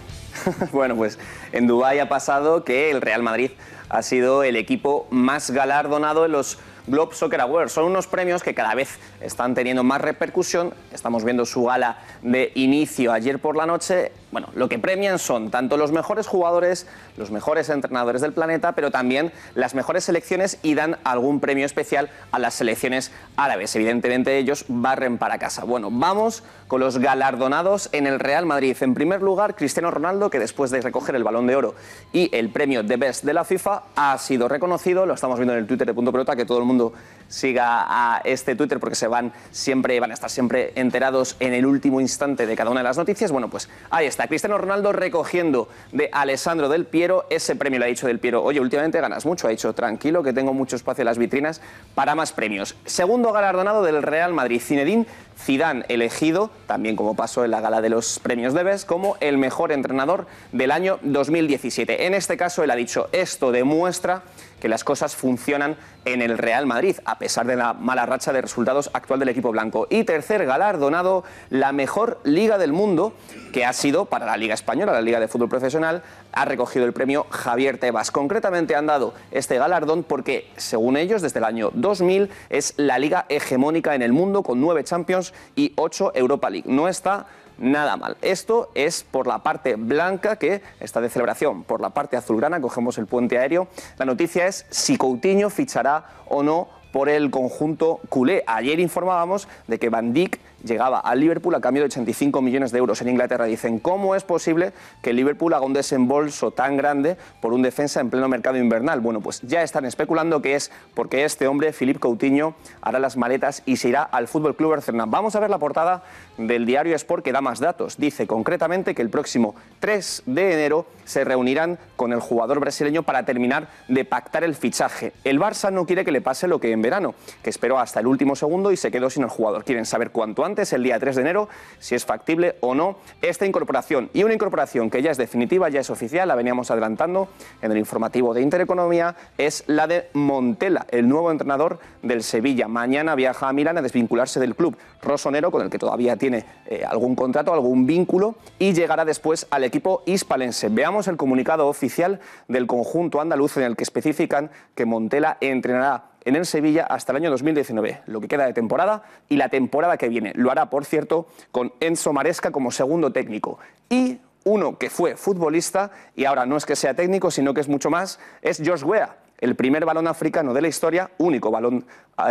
Bueno, pues en Dubái ha pasado que el Real Madrid ha sido el equipo más galardonado en los Globe Soccer Awards. Son unos premios que cada vez están teniendo más repercusión. Estamos viendo su gala de inicio ayer por la noche. Bueno, lo que premian son tanto los mejores jugadores, los mejores entrenadores del planeta, pero también las mejores selecciones, y dan algún premio especial a las selecciones árabes. Evidentemente ellos barren para casa. Bueno, vamos con los galardonados en el Real Madrid. En primer lugar, Cristiano Ronaldo, que después de recoger el Balón de Oro y el premio The Best de la FIFA, ha sido reconocido. Lo estamos viendo en el Twitter de Punto Pelota, que todo el mundo siga a este Twitter porque van a estar siempre enterados en el último instante de cada una de las noticias. Bueno, pues ahí está Cristiano Ronaldo recogiendo de Alessandro Del Piero ese premio. Le ha dicho Del Piero: oye, últimamente ganas mucho. Ha dicho: tranquilo, que tengo mucho espacio en las vitrinas para más premios. Segundo galardonado del Real Madrid, Zinedine Zidane elegido, también como pasó en la gala de los premios de Best, como el mejor entrenador del año 2017. En este caso él ha dicho, esto demuestra que las cosas funcionan en el Real Madrid, a pesar de la mala racha de resultados actual del equipo blanco. Y tercer galardonado, la mejor liga del mundo, que ha sido para la Liga Española, la Liga de Fútbol Profesional, ha recogido el premio Javier Tebas. Concretamente han dado este galardón porque, según ellos, desde el año 2000 es la liga hegemónica en el mundo con 9 Champions y 8 Europa League. No está nada mal. Esto es por la parte blanca, que está de celebración. Por la parte azulgrana, cogemos el puente aéreo. La noticia es si Coutinho fichará o no por el conjunto culé. Ayer informábamos de que Van Dijk llegaba al Liverpool a cambio de 85 millones de euros en Inglaterra. Dicen, ¿cómo es posible que el Liverpool haga un desembolso tan grande por un defensa en pleno mercado invernal? Bueno, pues ya están especulando que es porque este hombre, Philippe Coutinho, hará las maletas y se irá al FC Barcelona. Vamos a ver la portada del diario Sport, que da más datos. Dice concretamente que el próximo 3 de enero se reunirán con el jugador brasileño para terminar de pactar el fichaje. El Barça no quiere que le pase lo que en verano, que esperó hasta el último segundo y se quedó sin el jugador. Quieren saber cuánto antes, el día 3 de enero, si es factible o no esta incorporación. Y una incorporación que ya es definitiva, ya es oficial, la veníamos adelantando en el informativo de Intereconomía, es la de Montella, el nuevo entrenador del Sevilla. Mañana viaja a Milán a desvincularse del club rosonero, con el que todavía tiene algún contrato, algún vínculo, y llegará después al equipo hispalense. Veamos el comunicado oficial del conjunto andaluz en el que especifican que Montella entrenará en el Sevilla hasta el año 2019, lo que queda de temporada y la temporada que viene. Lo hará, por cierto, con Enzo Maresca como segundo técnico. Y uno que fue futbolista y ahora no es que sea técnico, sino que es mucho más, es George Weah, el primer balón africano de la historia, único balón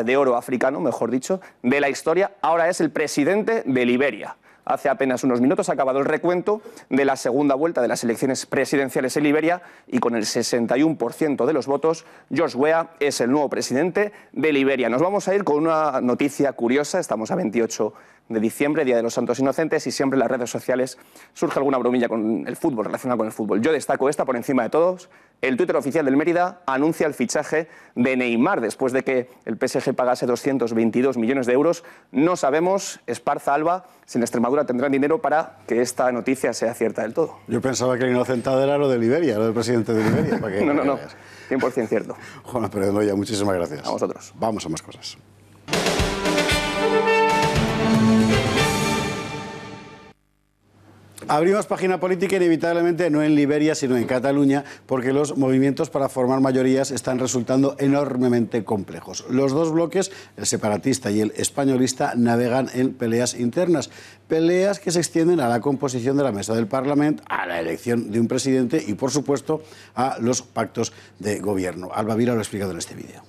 de oro africano, mejor dicho, de la historia. Ahora es el presidente de Liberia. Hace apenas unos minutos ha acabado el recuento de la segunda vuelta de las elecciones presidenciales en Liberia y con el 61% de los votos, George Weah es el nuevo presidente de Liberia. Nos vamos a ir con una noticia curiosa. Estamos a 28 de diciembre, Día de los Santos Inocentes, y siempre en las redes sociales surge alguna bromilla con el fútbol, relacionada con el fútbol. Yo destaco esta por encima de todos. El Twitter oficial del Mérida anuncia el fichaje de Neymar después de que el PSG pagase 222 millones de euros. No sabemos, Esparza, Alba, si en Extremadura tendrán dinero para que esta noticia sea cierta del todo. Yo pensaba que el inocentado era lo de Liberia, lo del presidente de Liberia. ¿Para qué? No, 100% cierto. Juan Pérez, muchísimas gracias. A vosotros. Vamos a más cosas. Abrimos página política inevitablemente no en Liberia, sino en Cataluña, porque los movimientos para formar mayorías están resultando enormemente complejos. Los dos bloques, el separatista y el españolista, navegan en peleas internas. Peleas que se extienden a la composición de la mesa del Parlamento, a la elección de un presidente y, por supuesto, a los pactos de gobierno. Alba Vila lo ha explicado en este vídeo.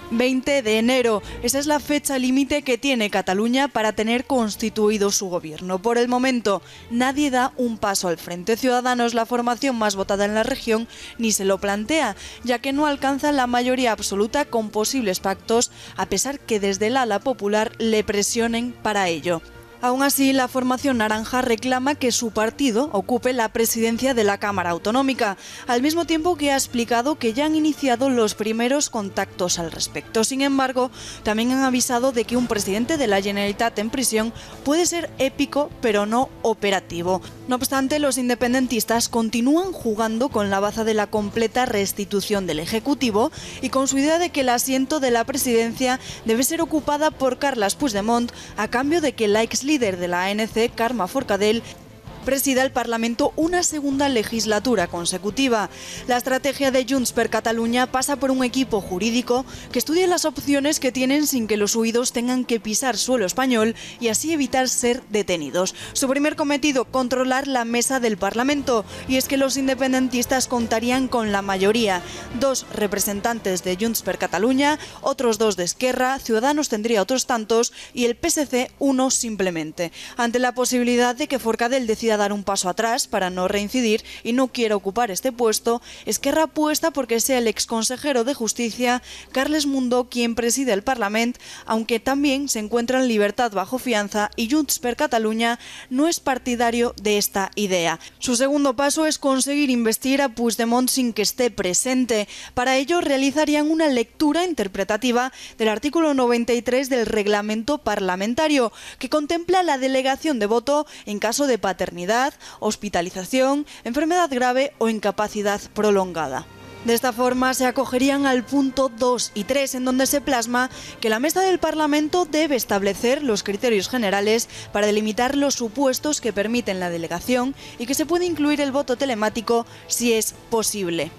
20 de enero. Esa es la fecha límite que tiene Cataluña para tener constituido su gobierno. Por el momento, nadie da un paso al frente. Ciudadanos, la formación más votada en la región, ni se lo plantea, ya que no alcanza la mayoría absoluta con posibles pactos, a pesar que desde el ala popular le presionen para ello. Aún así, la formación naranja reclama que su partido ocupe la presidencia de la Cámara Autonómica, al mismo tiempo que ha explicado que ya han iniciado los primeros contactos al respecto. Sin embargo, también han avisado de que un presidente de la Generalitat en prisión puede ser épico, pero no operativo. No obstante, los independentistas continúan jugando con la baza de la completa restitución del Ejecutivo y con su idea de que el asiento de la presidencia debe ser ocupada por Carles Puigdemont a cambio de que la líder de la ANC, Carme Forcadell, presida el Parlamento una segunda legislatura consecutiva. La estrategia de Junts per Catalunya pasa por un equipo jurídico que estudie las opciones que tienen sin que los huidos tengan que pisar suelo español y así evitar ser detenidos. Su primer cometido, controlar la mesa del Parlamento, y es que los independentistas contarían con la mayoría. 2 representantes de Junts per Catalunya, otros 2 de Esquerra, Ciudadanos tendría otros tantos y el PSC 1 simplemente. Ante la posibilidad de que Forcadell decida podría dar un paso atrás para no reincidir y no quiere ocupar este puesto, Esquerra apuesta porque sea el exconsejero de Justicia, Carles Mundó, quien preside el Parlament, aunque también se encuentra en libertad bajo fianza y Junts per Catalunya no es partidario de esta idea. Su segundo paso es conseguir investir a Puigdemont sin que esté presente. Para ello realizarían una lectura interpretativa del artículo 93 del reglamento parlamentario, que contempla la delegación de voto en caso de paternidad, hospitalización, enfermedad grave o incapacidad prolongada. De esta forma se acogerían al punto 2 y 3, en donde se plasma que la mesa del Parlamento debe establecer los criterios generales para delimitar los supuestos que permiten la delegación y que se puede incluir el voto telemático si es posible.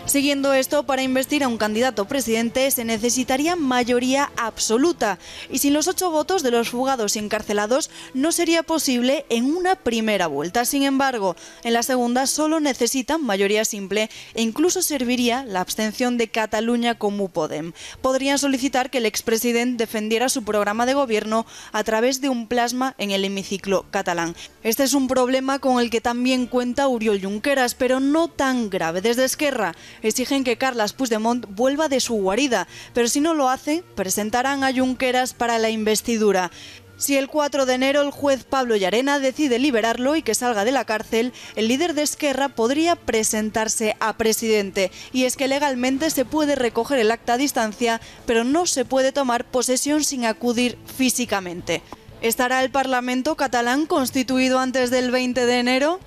Siguiendo esto, para investir a un candidato presidente se necesitaría mayoría absoluta y sin los 8 votos de los fugados y encarcelados no sería posible en una primera vuelta. Sin embargo, en la segunda solo necesitan mayoría simple e incluso serviría la abstención de Catalunya Comú Podem. Podrían solicitar que el expresidente defendiera su programa de gobierno a través de un plasma en el hemiciclo catalán. Este es un problema con el que también cuenta Oriol Junqueras, pero no tan grave. Desde Esquerra exigen que Carles Puigdemont vuelva de su guarida, pero si no lo hace, presentarán a Junqueras para la investidura. Si el 4 de enero el juez Pablo Llarena decide liberarlo y que salga de la cárcel, el líder de Esquerra podría presentarse a presidente. Y es que legalmente se puede recoger el acta a distancia, pero no se puede tomar posesión sin acudir físicamente. ¿Estará el Parlamento catalán constituido antes del 20 de enero?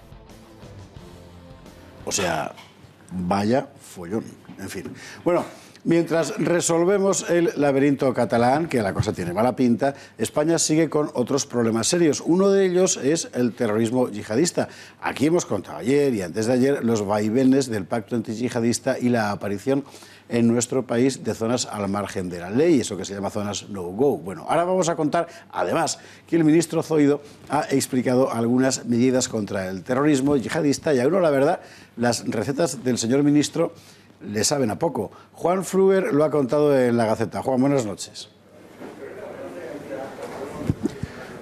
O sea, vaya follón, en fin. Bueno, mientras resolvemos el laberinto catalán, que la cosa tiene mala pinta, España sigue con otros problemas serios. Uno de ellos es el terrorismo yihadista. Aquí hemos contado ayer y antes de ayer los vaivenes del pacto antiyihadista y la aparición en nuestro país de zonas al margen de la ley, eso que se llama zonas no-go. Bueno, ahora vamos a contar, además, que el ministro Zoido ha explicado algunas medidas contra el terrorismo yihadista y a uno, la verdad, las recetas del señor ministro le saben a poco. Juan Fruer lo ha contado en La Gaceta. Juan, buenas noches.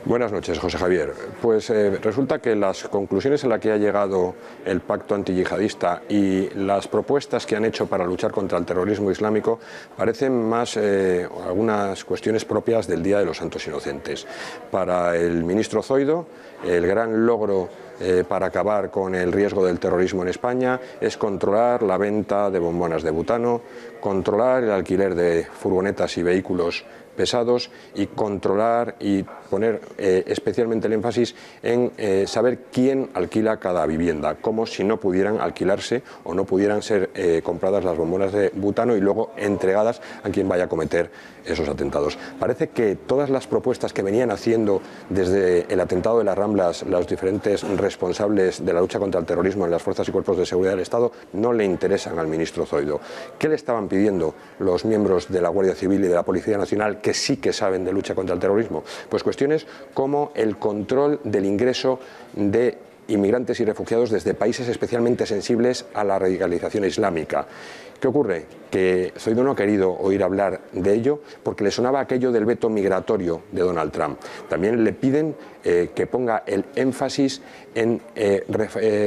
Buenas noches, José Javier. Pues resulta que las conclusiones a las que ha llegado el pacto antiyihadista y las propuestas que han hecho para luchar contra el terrorismo islámico parecen más algunas cuestiones propias del Día de los Santos Inocentes. Para el ministro Zoido, el gran logro para acabar con el riesgo del terrorismo en España es controlar la venta de bombonas de butano, controlar el alquiler de furgonetas y vehículos pesados y controlar y poner especialmente el énfasis en saber quién alquila cada vivienda, como si no pudieran alquilarse o no pudieran ser compradas las bombonas de butano y luego entregadas a quien vaya a cometer esos atentados. Parece que todas las propuestas que venían haciendo desde el atentado de las Ramblas los diferentes responsables de la lucha contra el terrorismo en las fuerzas y cuerpos de seguridad del Estado no le interesan al ministro Zoido. ¿Qué le estaban pidiendo los miembros de la Guardia Civil y de la Policía Nacional que sí que saben de lucha contra el terrorismo? Pues cuestiones como el control del ingreso de inmigrantes y refugiados desde países especialmente sensibles a la radicalización islámica. ¿Qué ocurre? Que Zoido no ha querido oír hablar de ello porque le sonaba aquello del veto migratorio de Donald Trump. También le piden que ponga el énfasis en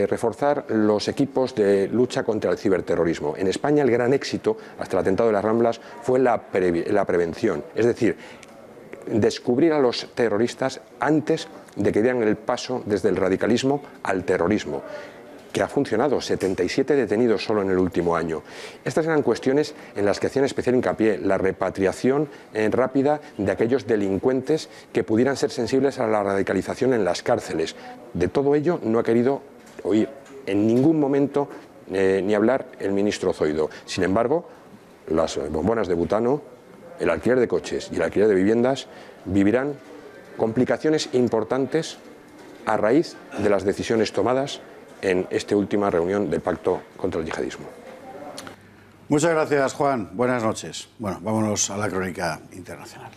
reforzar los equipos de lucha contra el ciberterrorismo. En España el gran éxito, hasta el atentado de las Ramblas, fue la prevención, es decir, descubrir a los terroristas antes de que dieran el paso desde el radicalismo al terrorismo, que ha funcionado, 77 detenidos solo en el último año. Estas eran cuestiones en las que hacían especial hincapié, la repatriación rápida de aquellos delincuentes que pudieran ser sensibles a la radicalización en las cárceles. De todo ello no ha querido oír en ningún momento ni hablar el ministro Zoido. Sin embargo, las bombonas de butano, el alquiler de coches y el alquiler de viviendas vivirán complicaciones importantes a raíz de las decisiones tomadas en esta última reunión del Pacto contra el Yihadismo. Muchas gracias, Juan. Buenas noches. Bueno, vámonos a la crónica internacional.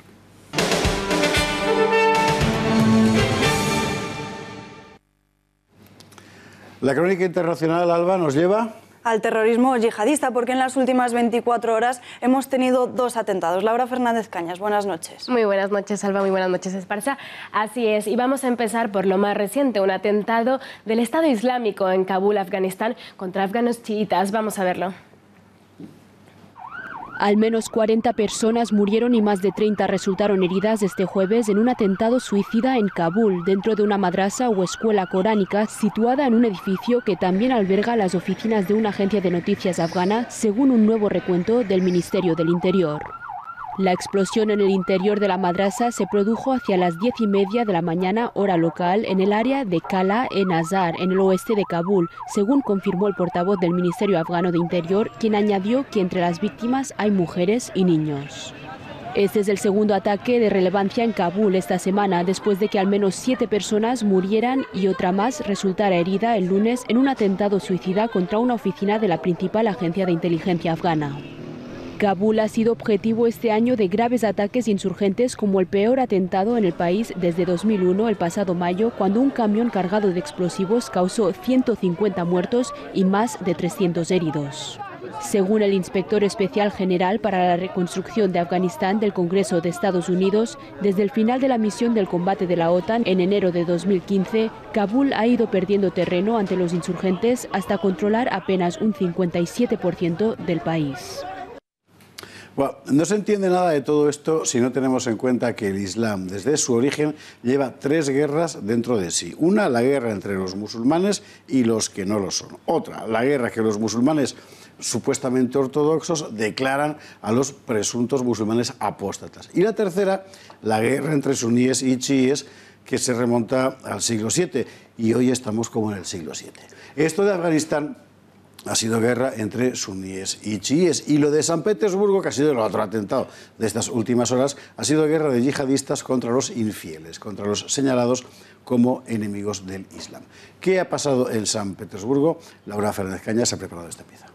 La crónica internacional, Alba, nos lleva... al terrorismo yihadista, porque en las últimas 24 horas hemos tenido 2 atentados. Laura Fernández Cañas, buenas noches. Muy buenas noches, Alba, muy buenas noches, Esparza. Así es, y vamos a empezar por lo más reciente, un atentado del Estado Islámico en Kabul, Afganistán, contra afganos chiitas. Vamos a verlo. Al menos 40 personas murieron y más de 30 resultaron heridas este jueves en un atentado suicida en Kabul, dentro de una madrasa o escuela coránica situada en un edificio que también alberga las oficinas de una agencia de noticias afgana, según un nuevo recuento del Ministerio del Interior. La explosión en el interior de la madrasa se produjo hacia las 10:30 de la mañana, hora local, en el área de Kala-e-Nazar, en el oeste de Kabul, según confirmó el portavoz del Ministerio Afgano de Interior, quien añadió que entre las víctimas hay mujeres y niños. Este es el segundo ataque de relevancia en Kabul esta semana, después de que al menos 7 personas murieran y otra más resultara herida el lunes en un atentado suicida contra una oficina de la principal agencia de inteligencia afgana. Kabul ha sido objetivo este año de graves ataques insurgentes, como el peor atentado en el país desde 2001, el pasado mayo, cuando un camión cargado de explosivos causó 150 muertos y más de 300 heridos. Según el inspector especial general para la reconstrucción de Afganistán del Congreso de Estados Unidos, desde el final de la misión del combate de la OTAN en enero de 2015, Kabul ha ido perdiendo terreno ante los insurgentes hasta controlar apenas un 57% del país. Bueno, no se entiende nada de todo esto si no tenemos en cuenta que el Islam, desde su origen, lleva 3 guerras dentro de sí. Una, la guerra entre los musulmanes y los que no lo son. Otra, la guerra que los musulmanes supuestamente ortodoxos declaran a los presuntos musulmanes apóstatas. Y la tercera, la guerra entre suníes y chiíes, que se remonta al siglo VII. Y hoy estamos como en el siglo VII. Esto de Afganistán ha sido guerra entre suníes y chiíes. Y lo de San Petersburgo, que ha sido el otro atentado de estas últimas horas, ha sido guerra de yihadistas contra los infieles, contra los señalados como enemigos del Islam. ¿Qué ha pasado en San Petersburgo? Laura Fernández Cañas ha preparado esta pieza.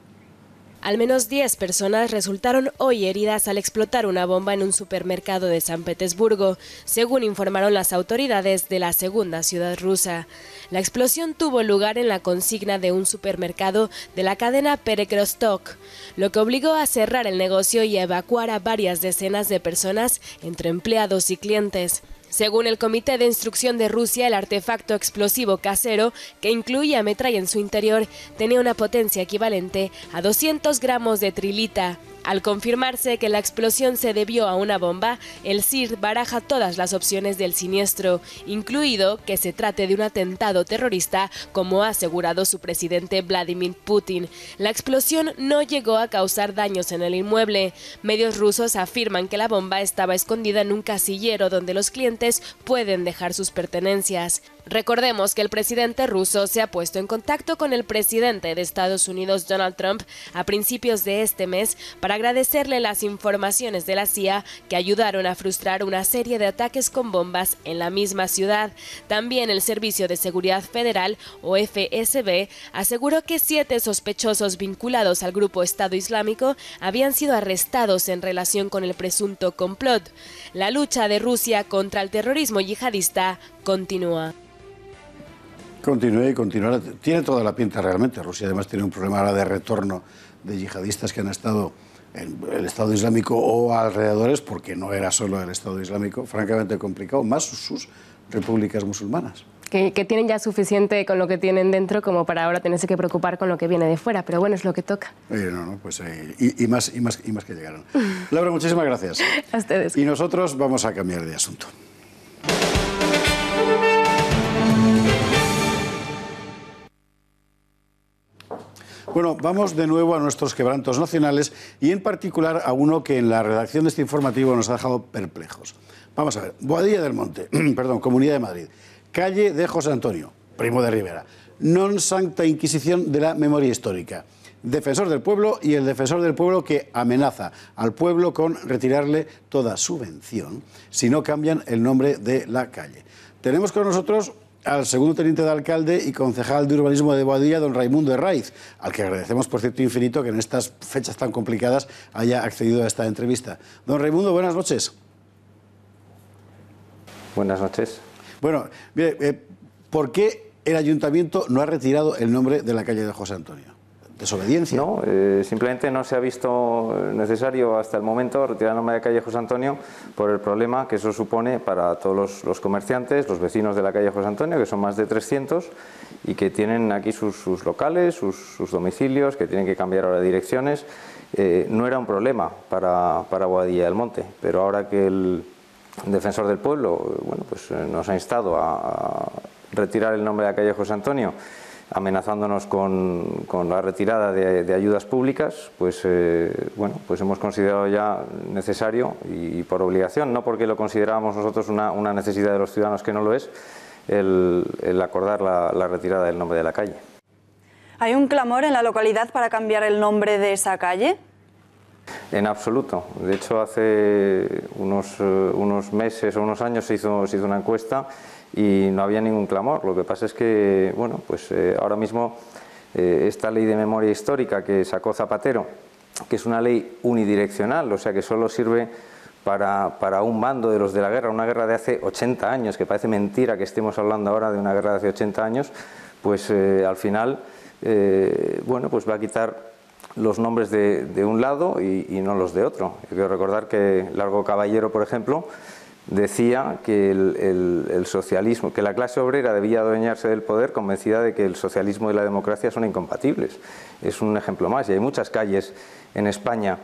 Al menos 10 personas resultaron hoy heridas al explotar una bomba en un supermercado de San Petersburgo, según informaron las autoridades de la segunda ciudad rusa. La explosión tuvo lugar en la consigna de un supermercado de la cadena Perekrostok, lo que obligó a cerrar el negocio y a evacuar a varias decenas de personas, entre empleados y clientes. Según el Comité de Instrucción de Rusia, el artefacto explosivo casero, que incluía metralla en su interior, tenía una potencia equivalente a 200 gramos de trilita. Al confirmarse que la explosión se debió a una bomba, el CSIR baraja todas las opciones del siniestro, incluido que se trate de un atentado terrorista, como ha asegurado su presidente Vladimir Putin. La explosión no llegó a causar daños en el inmueble. Medios rusos afirman que la bomba estaba escondida en un casillero donde los clientes pueden dejar sus pertenencias. Recordemos que el presidente ruso se ha puesto en contacto con el presidente de Estados Unidos, Donald Trump, a principios de este mes para agradecerle las informaciones de la CIA que ayudaron a frustrar una serie de ataques con bombas en la misma ciudad. También el Servicio de Seguridad Federal, o FSB, aseguró que 7 sospechosos vinculados al grupo Estado Islámico habían sido arrestados en relación con el presunto complot. La lucha de Rusia contra el terrorismo yihadista continúa. Continúa y continuará. Tiene toda la pinta realmente. Rusia además tiene un problema ahora de retorno de yihadistas que han estado en el Estado Islámico o alrededores, porque no era solo el Estado Islámico, francamente complicado, más sus repúblicas musulmanas. Que tienen ya suficiente con lo que tienen dentro como para ahora tenerse que preocupar con lo que viene de fuera, pero bueno, es lo que toca. Pues y más que llegaron. Laura, muchísimas gracias. A ustedes. Y nosotros vamos a cambiar de asunto. Bueno, vamos de nuevo a nuestros quebrantos nacionales y en particular a uno que en la redacción de este informativo nos ha dejado perplejos. Vamos a ver, Boadilla del Monte, Comunidad de Madrid, calle de José Antonio, primo de Rivera, non sancta inquisición de la memoria histórica, defensor del pueblo y el defensor del pueblo que amenaza al pueblo con retirarle toda subvención si no cambian el nombre de la calle. Tenemos con nosotros al segundo teniente de alcalde y concejal de urbanismo de Boadilla, don Raimundo Herraiz, al que agradecemos, por cierto, infinito que en estas fechas tan complicadas haya accedido a esta entrevista. Don Raimundo, buenas noches. Buenas noches. Bueno, mire, ¿por qué el ayuntamiento no ha retirado el nombre de la calle de José Antonio? desobediencia. No, simplemente no se ha visto necesario hasta el momento retirar el nombre de calle José Antonio por el problema que eso supone para todos los comerciantes, los vecinos de la calle José Antonio, que son más de 300 y que tienen aquí sus locales, sus domicilios, que tienen que cambiar ahora direcciones. No era un problema para Boadilla del Monte, pero ahora que el defensor del pueblo nos ha instado a retirar el nombre de la calle José Antonio, amenazándonos con la retirada de ayudas públicas, pues hemos considerado ya necesario y por obligación, no porque lo considerábamos nosotros una necesidad de los ciudadanos, que no lo es, el acordar la retirada del nombre de la calle. ¿Hay un clamor en la localidad para cambiar el nombre de esa calle? En absoluto. De hecho, hace unos meses o unos años se hizo una encuesta y no había ningún clamor. Lo que pasa es que, ahora mismo esta ley de memoria histórica que sacó Zapatero, que es una ley unidireccional, o sea que solo sirve para un bando de los de la guerra, una guerra de hace 80 años, que parece mentira que estemos hablando ahora de una guerra de hace 80 años, al final va a quitar los nombres de un lado y no los de otro. Yo quiero recordar que Largo Caballero, por ejemplo, decía que el socialismo, que la clase obrera debía adueñarse del poder convencida de que el socialismo y la democracia son incompatibles. Es un ejemplo más, y hay muchas calles en España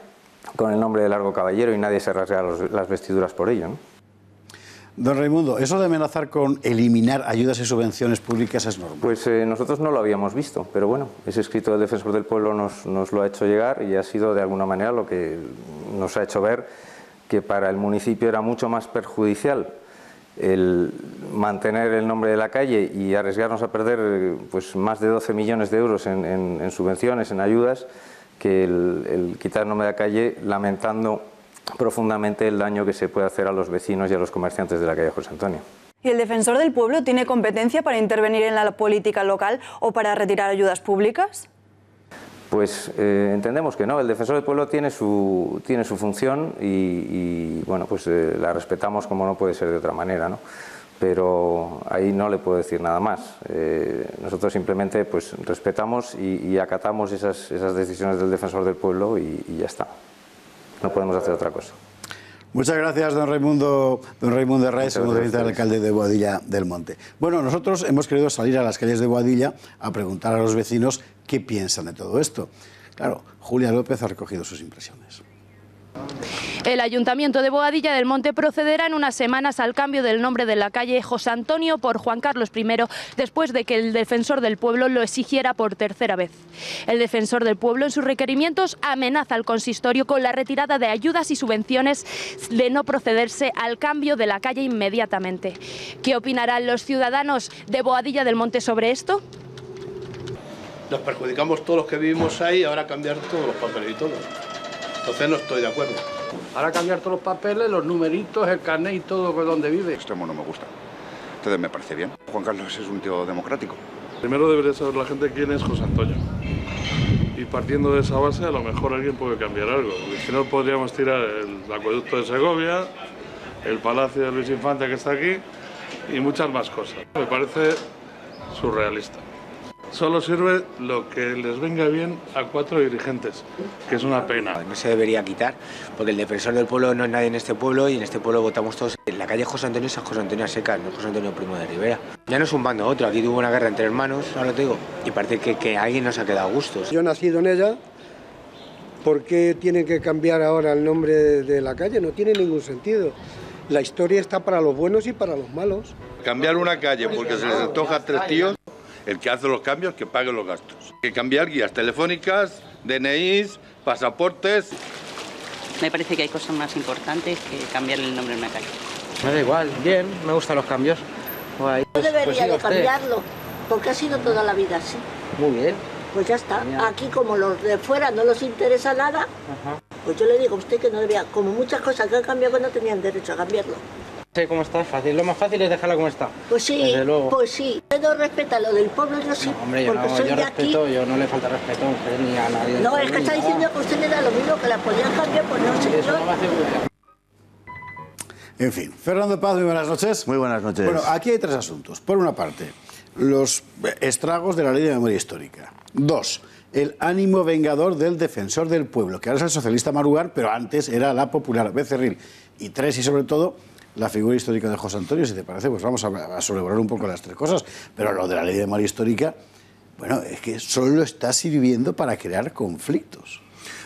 con el nombre de Largo Caballero y nadie se rasga las vestiduras por ello, ¿no? Don Raimundo, ¿eso de amenazar con eliminar ayudas y subvenciones públicas es normal? Pues nosotros no lo habíamos visto, pero bueno, ese escrito del Defensor del Pueblo nos lo ha hecho llegar y ha sido de alguna manera lo que nos ha hecho ver que para el municipio era mucho más perjudicial el mantener el nombre de la calle y arriesgarnos a perder más de 12 millones de euros en subvenciones, en ayudas, que el quitar el nombre de la calle, lamentando profundamente el daño que se puede hacer a los vecinos y a los comerciantes de la calle José Antonio. ¿Y el Defensor del Pueblo tiene competencia para intervenir en la política local o para retirar ayudas públicas? Pues entendemos que no. El Defensor del Pueblo tiene su función y la respetamos como no puede ser de otra manera, ¿no? Pero ahí no le puedo decir nada más. Nosotros simplemente respetamos y acatamos esas decisiones del Defensor del Pueblo y ya está. No podemos hacer otra cosa. Muchas gracias, don Raimundo Herraiz, segundo teniente del alcalde de Boadilla del Monte. Bueno, nosotros hemos querido salir a las calles de Boadilla a preguntar a los vecinos qué piensan de todo esto. Claro, Julia López ha recogido sus impresiones. El Ayuntamiento de Boadilla del Monte procederá en unas semanas al cambio del nombre de la calle José Antonio por Juan Carlos I, después de que el Defensor del Pueblo lo exigiera por tercera vez. El Defensor del Pueblo, en sus requerimientos, amenaza al consistorio con la retirada de ayudas y subvenciones de no procederse al cambio de la calle inmediatamente. ¿Qué opinarán los ciudadanos de Boadilla del Monte sobre esto? Nos perjudicamos todos los que vivimos ahí, ahora cambiar todos los papeles y todo. Entonces no estoy de acuerdo. Ahora cambiar todos los papeles, los numeritos, el carnet y todo donde vive. Extremo no me gusta. Entonces me parece bien. Juan Carlos es un tío democrático. Primero debería saber la gente quién es José Antonio. Y partiendo de esa base, a lo mejor alguien puede cambiar algo. Porque si no, podríamos tirar el acueducto de Segovia, el Palacio de Luis Infante que está aquí y muchas más cosas. Me parece surrealista. Solo sirve lo que les venga bien a 4 dirigentes, que es una pena. No se debería quitar, porque el Defensor del Pueblo no es nadie en este pueblo y en este pueblo votamos todos. La calle José Antonio es José Antonio Secas, no José Antonio Primo de Rivera. Ya no es un bando otro, aquí tuvo una guerra entre hermanos, ahora te digo, y parece que alguien nos ha quedado a gustos. Yo he nacido en ella, ¿por qué tienen que cambiar ahora el nombre de la calle? No tiene ningún sentido. La historia está para los buenos y para los malos. Cambiar una calle porque se les antoja a 3 tíos, el que hace los cambios que pague los gastos. Hay que cambiar guías telefónicas, DNIs, pasaportes. Me parece que hay cosas más importantes que cambiar el nombre de una calle. Me da igual, bien, me gustan los cambios. No debería de cambiarlo, porque ha sido toda la vida así. Muy bien. Pues ya está. Aquí como los de fuera no les interesa nada, pues yo le digo a usted que no debería, como muchas cosas que han cambiado que no tenían derecho a cambiarlo. Sí, cómo está, es fácil. Lo más fácil es dejarla como está. Pues sí, pues sí. Usted respeta lo del pueblo, yo sí. No, hombre, porque soy yo de respeto, aquí. yo no le falta respeto a usted ni a nadie. No, es que está diciendo que usted le da lo mismo, que la podían cambiar, pues no sé. Eso no me hace muy bien. En fin, Fernando Paz, muy buenas noches. Muy buenas noches. Bueno, aquí hay 3 asuntos. Por una parte, los estragos de la ley de memoria histórica. 2, el ánimo vengador del defensor del pueblo, que ahora es el socialista Maruán, pero antes era la popular Becerril. Y 3, y sobre todo, la figura histórica de José Antonio. Si te parece, pues vamos a sobrevolar un poco las 3 cosas. Pero lo de la ley de memoria histórica, bueno, es que solo está sirviendo para crear conflictos.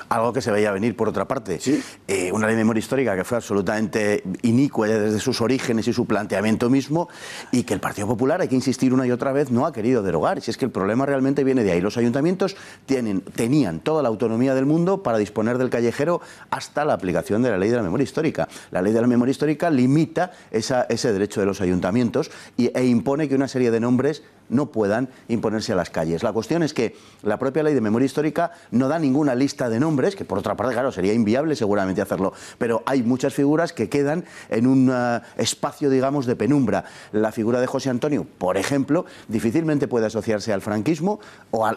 Algo que se veía venir, por otra parte. ¿Sí? Una ley de memoria histórica que fue absolutamente inicua desde sus orígenes y su planteamiento mismo, y que el Partido Popular, hay que insistir una y otra vez, no ha querido derogar. Si es que el problema realmente viene de ahí. Los ayuntamientos tenían toda la autonomía del mundo para disponer del callejero hasta la aplicación de la ley de la memoria histórica. La ley de la memoria histórica limita ese derecho de los ayuntamientos e impone que una serie de nombres no puedan imponerse a las calles. La cuestión es que la propia ley de memoria histórica no da ninguna lista de nombres, que por otra parte, claro, sería inviable seguramente hacerlo, pero hay muchas figuras que quedan en un espacio, digamos, de penumbra. La figura de José Antonio, por ejemplo, difícilmente puede asociarse al franquismo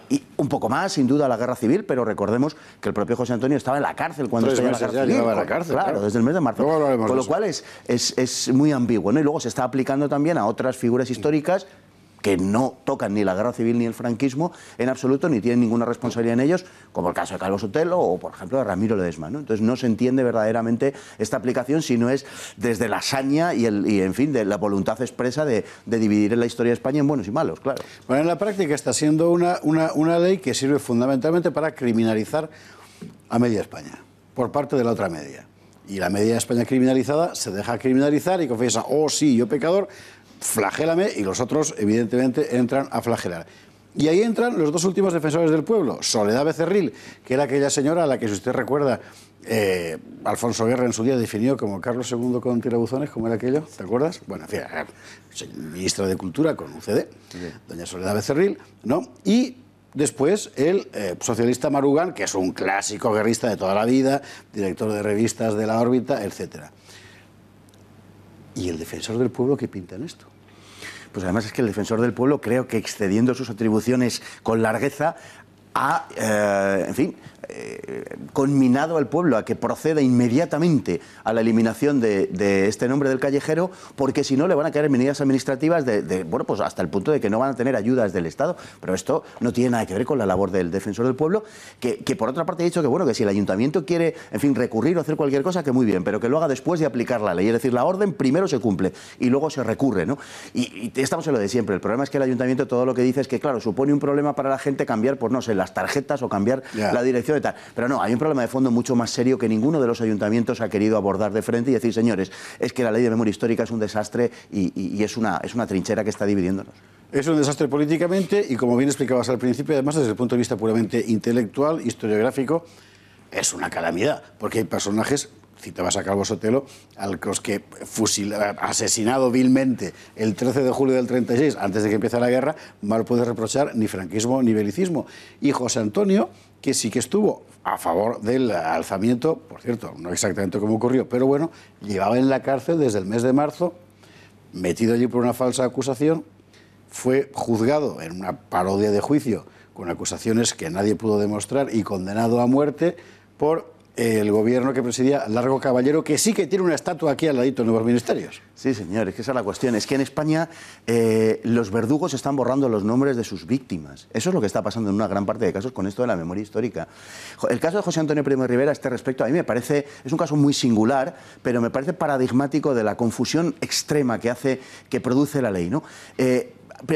y un poco más, sin duda, a la guerra civil, pero recordemos que el propio José Antonio estaba en la cárcel cuando estaba en la guerra civil. A la cárcel, claro, desde el mes de marzo. Con lo cual es muy ambiguo, ¿no? Y luego se está aplicando también a otras figuras históricas que no tocan ni la guerra civil ni el franquismo en absoluto, ni tienen ninguna responsabilidad en ellos, como el caso de Calvo Sotelo o, por ejemplo, de Ramiro Ledesma, ¿no? Entonces no se entiende verdaderamente esta aplicación si no es desde la saña y en fin, de la voluntad expresa de dividir en la historia de España en buenos y malos, claro. Bueno, en la práctica está siendo una ley que sirve fundamentalmente para criminalizar a media España, por parte de la otra media. Y la media España criminalizada se deja criminalizar y confiesa, oh sí, yo pecador, flagélame, y los otros evidentemente entran a flagelar. Y ahí entran los 2 últimos defensores del pueblo. Soledad Becerril, que era aquella señora a la que, si usted recuerda, Alfonso Guerra en su día definió como Carlos II con tirabuzones, ¿cómo era aquello? ¿Te acuerdas? Bueno, en fin, ministra de Cultura con UCD, doña Soledad Becerril, ¿no? Y después el socialista Maruán, que es un clásico guerrista de toda la vida, director de revistas de La órbita, etcétera. ¿Y el defensor del pueblo qué pinta en esto? Pues además es que el defensor del pueblo, creo que excediendo sus atribuciones con largueza, ha, en fin, conminado al pueblo a que proceda inmediatamente a la eliminación de este nombre del callejero, porque si no le van a caer medidas administrativas bueno, pues hasta el punto de que no van a tener ayudas del Estado. Pero esto no tiene nada que ver con la labor del defensor del pueblo, que por otra parte he dicho que, bueno, que si el ayuntamiento quiere, en fin, recurrir o hacer cualquier cosa, que muy bien, pero que lo haga después de aplicar la ley. Es decir, la orden primero se cumple y luego se recurre, ¿no? Y estamos en lo de siempre. El problema es que el ayuntamiento todo lo que dice es que, claro, supone un problema para la gente cambiar, pues no sé, las tarjetas o cambiar la dirección de tal. Pero no, hay un problema de fondo mucho más serio que ninguno de los ayuntamientos ha querido abordar de frente y decir, señores, es que la ley de memoria histórica es un desastre y es una trinchera que está dividiéndonos. Es un desastre políticamente y, como bien explicabas al principio, además desde el punto de vista puramente intelectual, historiográfico, es una calamidad, porque hay personajes, citabas a Calvo Sotelo, a los que asesinado vilmente el 13 de julio del 36, antes de que empiece la guerra, no puede reprochar ni franquismo ni belicismo. Y José Antonio, que sí que estuvo a favor del alzamiento, por cierto, no exactamente como ocurrió, pero bueno, llevaba en la cárcel desde el mes de marzo, metido allí por una falsa acusación, fue juzgado en una parodia de juicio con acusaciones que nadie pudo demostrar y condenado a muerte por el gobierno que presidía Largo Caballero, que sí que tiene una estatua aquí al ladito de Nuevos Ministerios. Sí, señor, es que esa es la cuestión. Es que en España los verdugos están borrando los nombres de sus víctimas. Eso es lo que está pasando en una gran parte de casos con esto de la memoria histórica. El caso de José Antonio Primo de Rivera, a este respecto, a mí me parece, es un caso muy singular, pero me parece paradigmático de la confusión extrema que produce la ley, ¿no?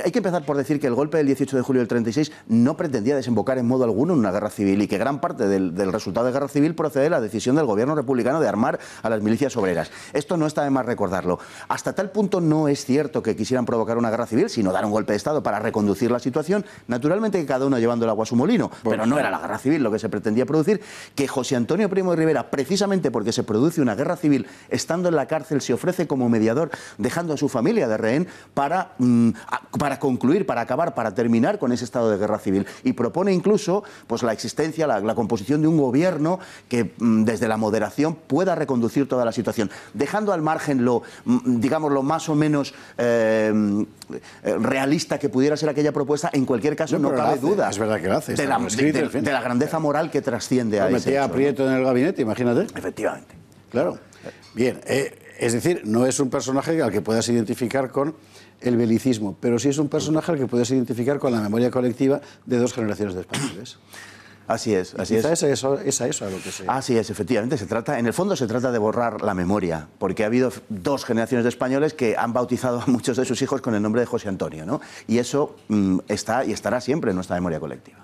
Hay que empezar por decir que el golpe del 18 de julio del 36 no pretendía desembocar en modo alguno en una guerra civil y que gran parte del resultado de guerra civil procede de la decisión del gobierno republicano de armar a las milicias obreras. Esto no está de más recordarlo. Hasta tal punto no es cierto que quisieran provocar una guerra civil, sino dar un golpe de Estado para reconducir la situación, naturalmente que cada uno llevando el agua a su molino, pero no era la guerra civil lo que se pretendía producir, que José Antonio Primo de Rivera, precisamente porque se produce una guerra civil, estando en la cárcel, se ofrece como mediador, dejando a su familia de rehén para concluir, para acabar, para terminar con ese estado de guerra civil. Y propone incluso pues, la existencia, la composición de un gobierno que desde la moderación pueda reconducir toda la situación, dejando al margen digamos, lo más o menos realista que pudiera ser aquella propuesta. En cualquier caso, no cabe duda. Es verdad que lo hace. De la grandeza moral que trasciende a ese metía a Prieto en el gabinete, imagínate. Efectivamente. Claro. Bien, es decir, no es un personaje al que puedas identificar con el belicismo, pero sí es un personaje al que puedes identificar con la memoria colectiva de 2 generaciones de españoles. Así es, así es. Es a eso a lo que se... Así es, efectivamente. En el fondo se trata de borrar la memoria, porque ha habido 2 generaciones de españoles que han bautizado a muchos de sus hijos con el nombre de José Antonio, ¿no? Y eso está y estará siempre en nuestra memoria colectiva.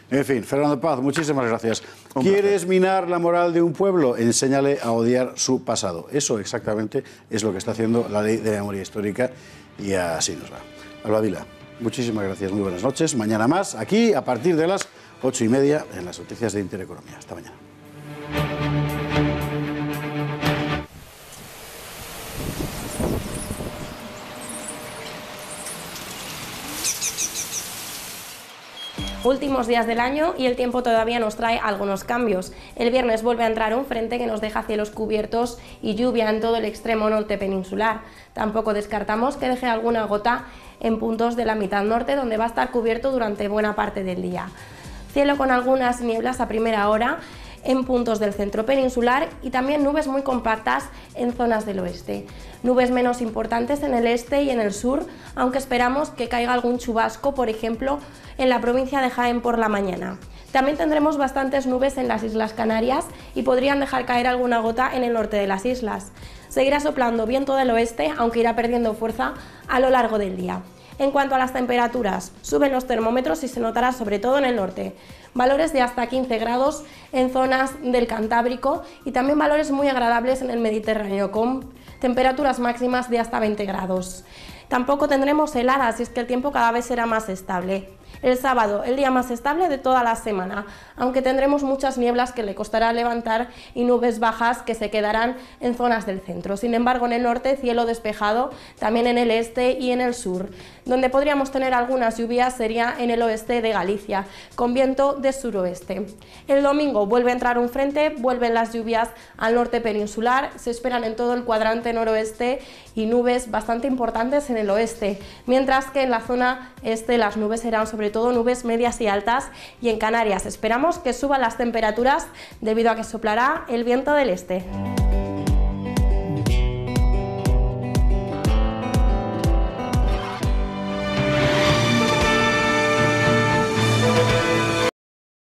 En fin, Fernando Paz, muchísimas gracias. ¿Quieres minar la moral de un pueblo? Enséñale a odiar su pasado. Eso exactamente es lo que está haciendo la Ley de Memoria Histórica y así nos va. Alba Vila, muchísimas gracias, muy buenas noches. Mañana más, aquí a partir de las 8:30 en las noticias de Intereconomía. Hasta mañana. Últimos días del año y el tiempo todavía nos trae algunos cambios. El viernes vuelve a entrar un frente que nos deja cielos cubiertos y lluvia en todo el extremo norte peninsular. Tampoco descartamos que deje alguna gota en puntos de la mitad norte, donde va a estar cubierto durante buena parte del día. Cielo con algunas nieblas a primera hora en puntos del centro peninsular y también nubes muy compactas en zonas del oeste. Nubes menos importantes en el este y en el sur, aunque esperamos que caiga algún chubasco, por ejemplo, en la provincia de Jaén por la mañana. También tendremos bastantes nubes en las Islas Canarias y podrían dejar caer alguna gota en el norte de las islas. Seguirá soplando viento del oeste, aunque irá perdiendo fuerza a lo largo del día. En cuanto a las temperaturas, suben los termómetros y se notará sobre todo en el norte. Valores de hasta 15 grados en zonas del Cantábrico y también valores muy agradables en el Mediterráneo, con temperaturas máximas de hasta 20 grados. Tampoco tendremos heladas y es que el tiempo cada vez será más estable. El sábado, el día más estable de toda la semana, aunque tendremos muchas nieblas que le costará levantar y nubes bajas que se quedarán en zonas del centro. Sin embargo, en el norte, cielo despejado, también en el este y en el sur. Donde podríamos tener algunas lluvias sería en el oeste de Galicia, con viento de suroeste. El domingo vuelve a entrar un frente, vuelven las lluvias al norte peninsular, se esperan en todo el cuadrante noroeste y nubes bastante importantes en el oeste, mientras que en la zona este las nubes serán sobre todo nubes medias y altas, y en Canarias esperamos que suban las temperaturas debido a que soplará el viento del este.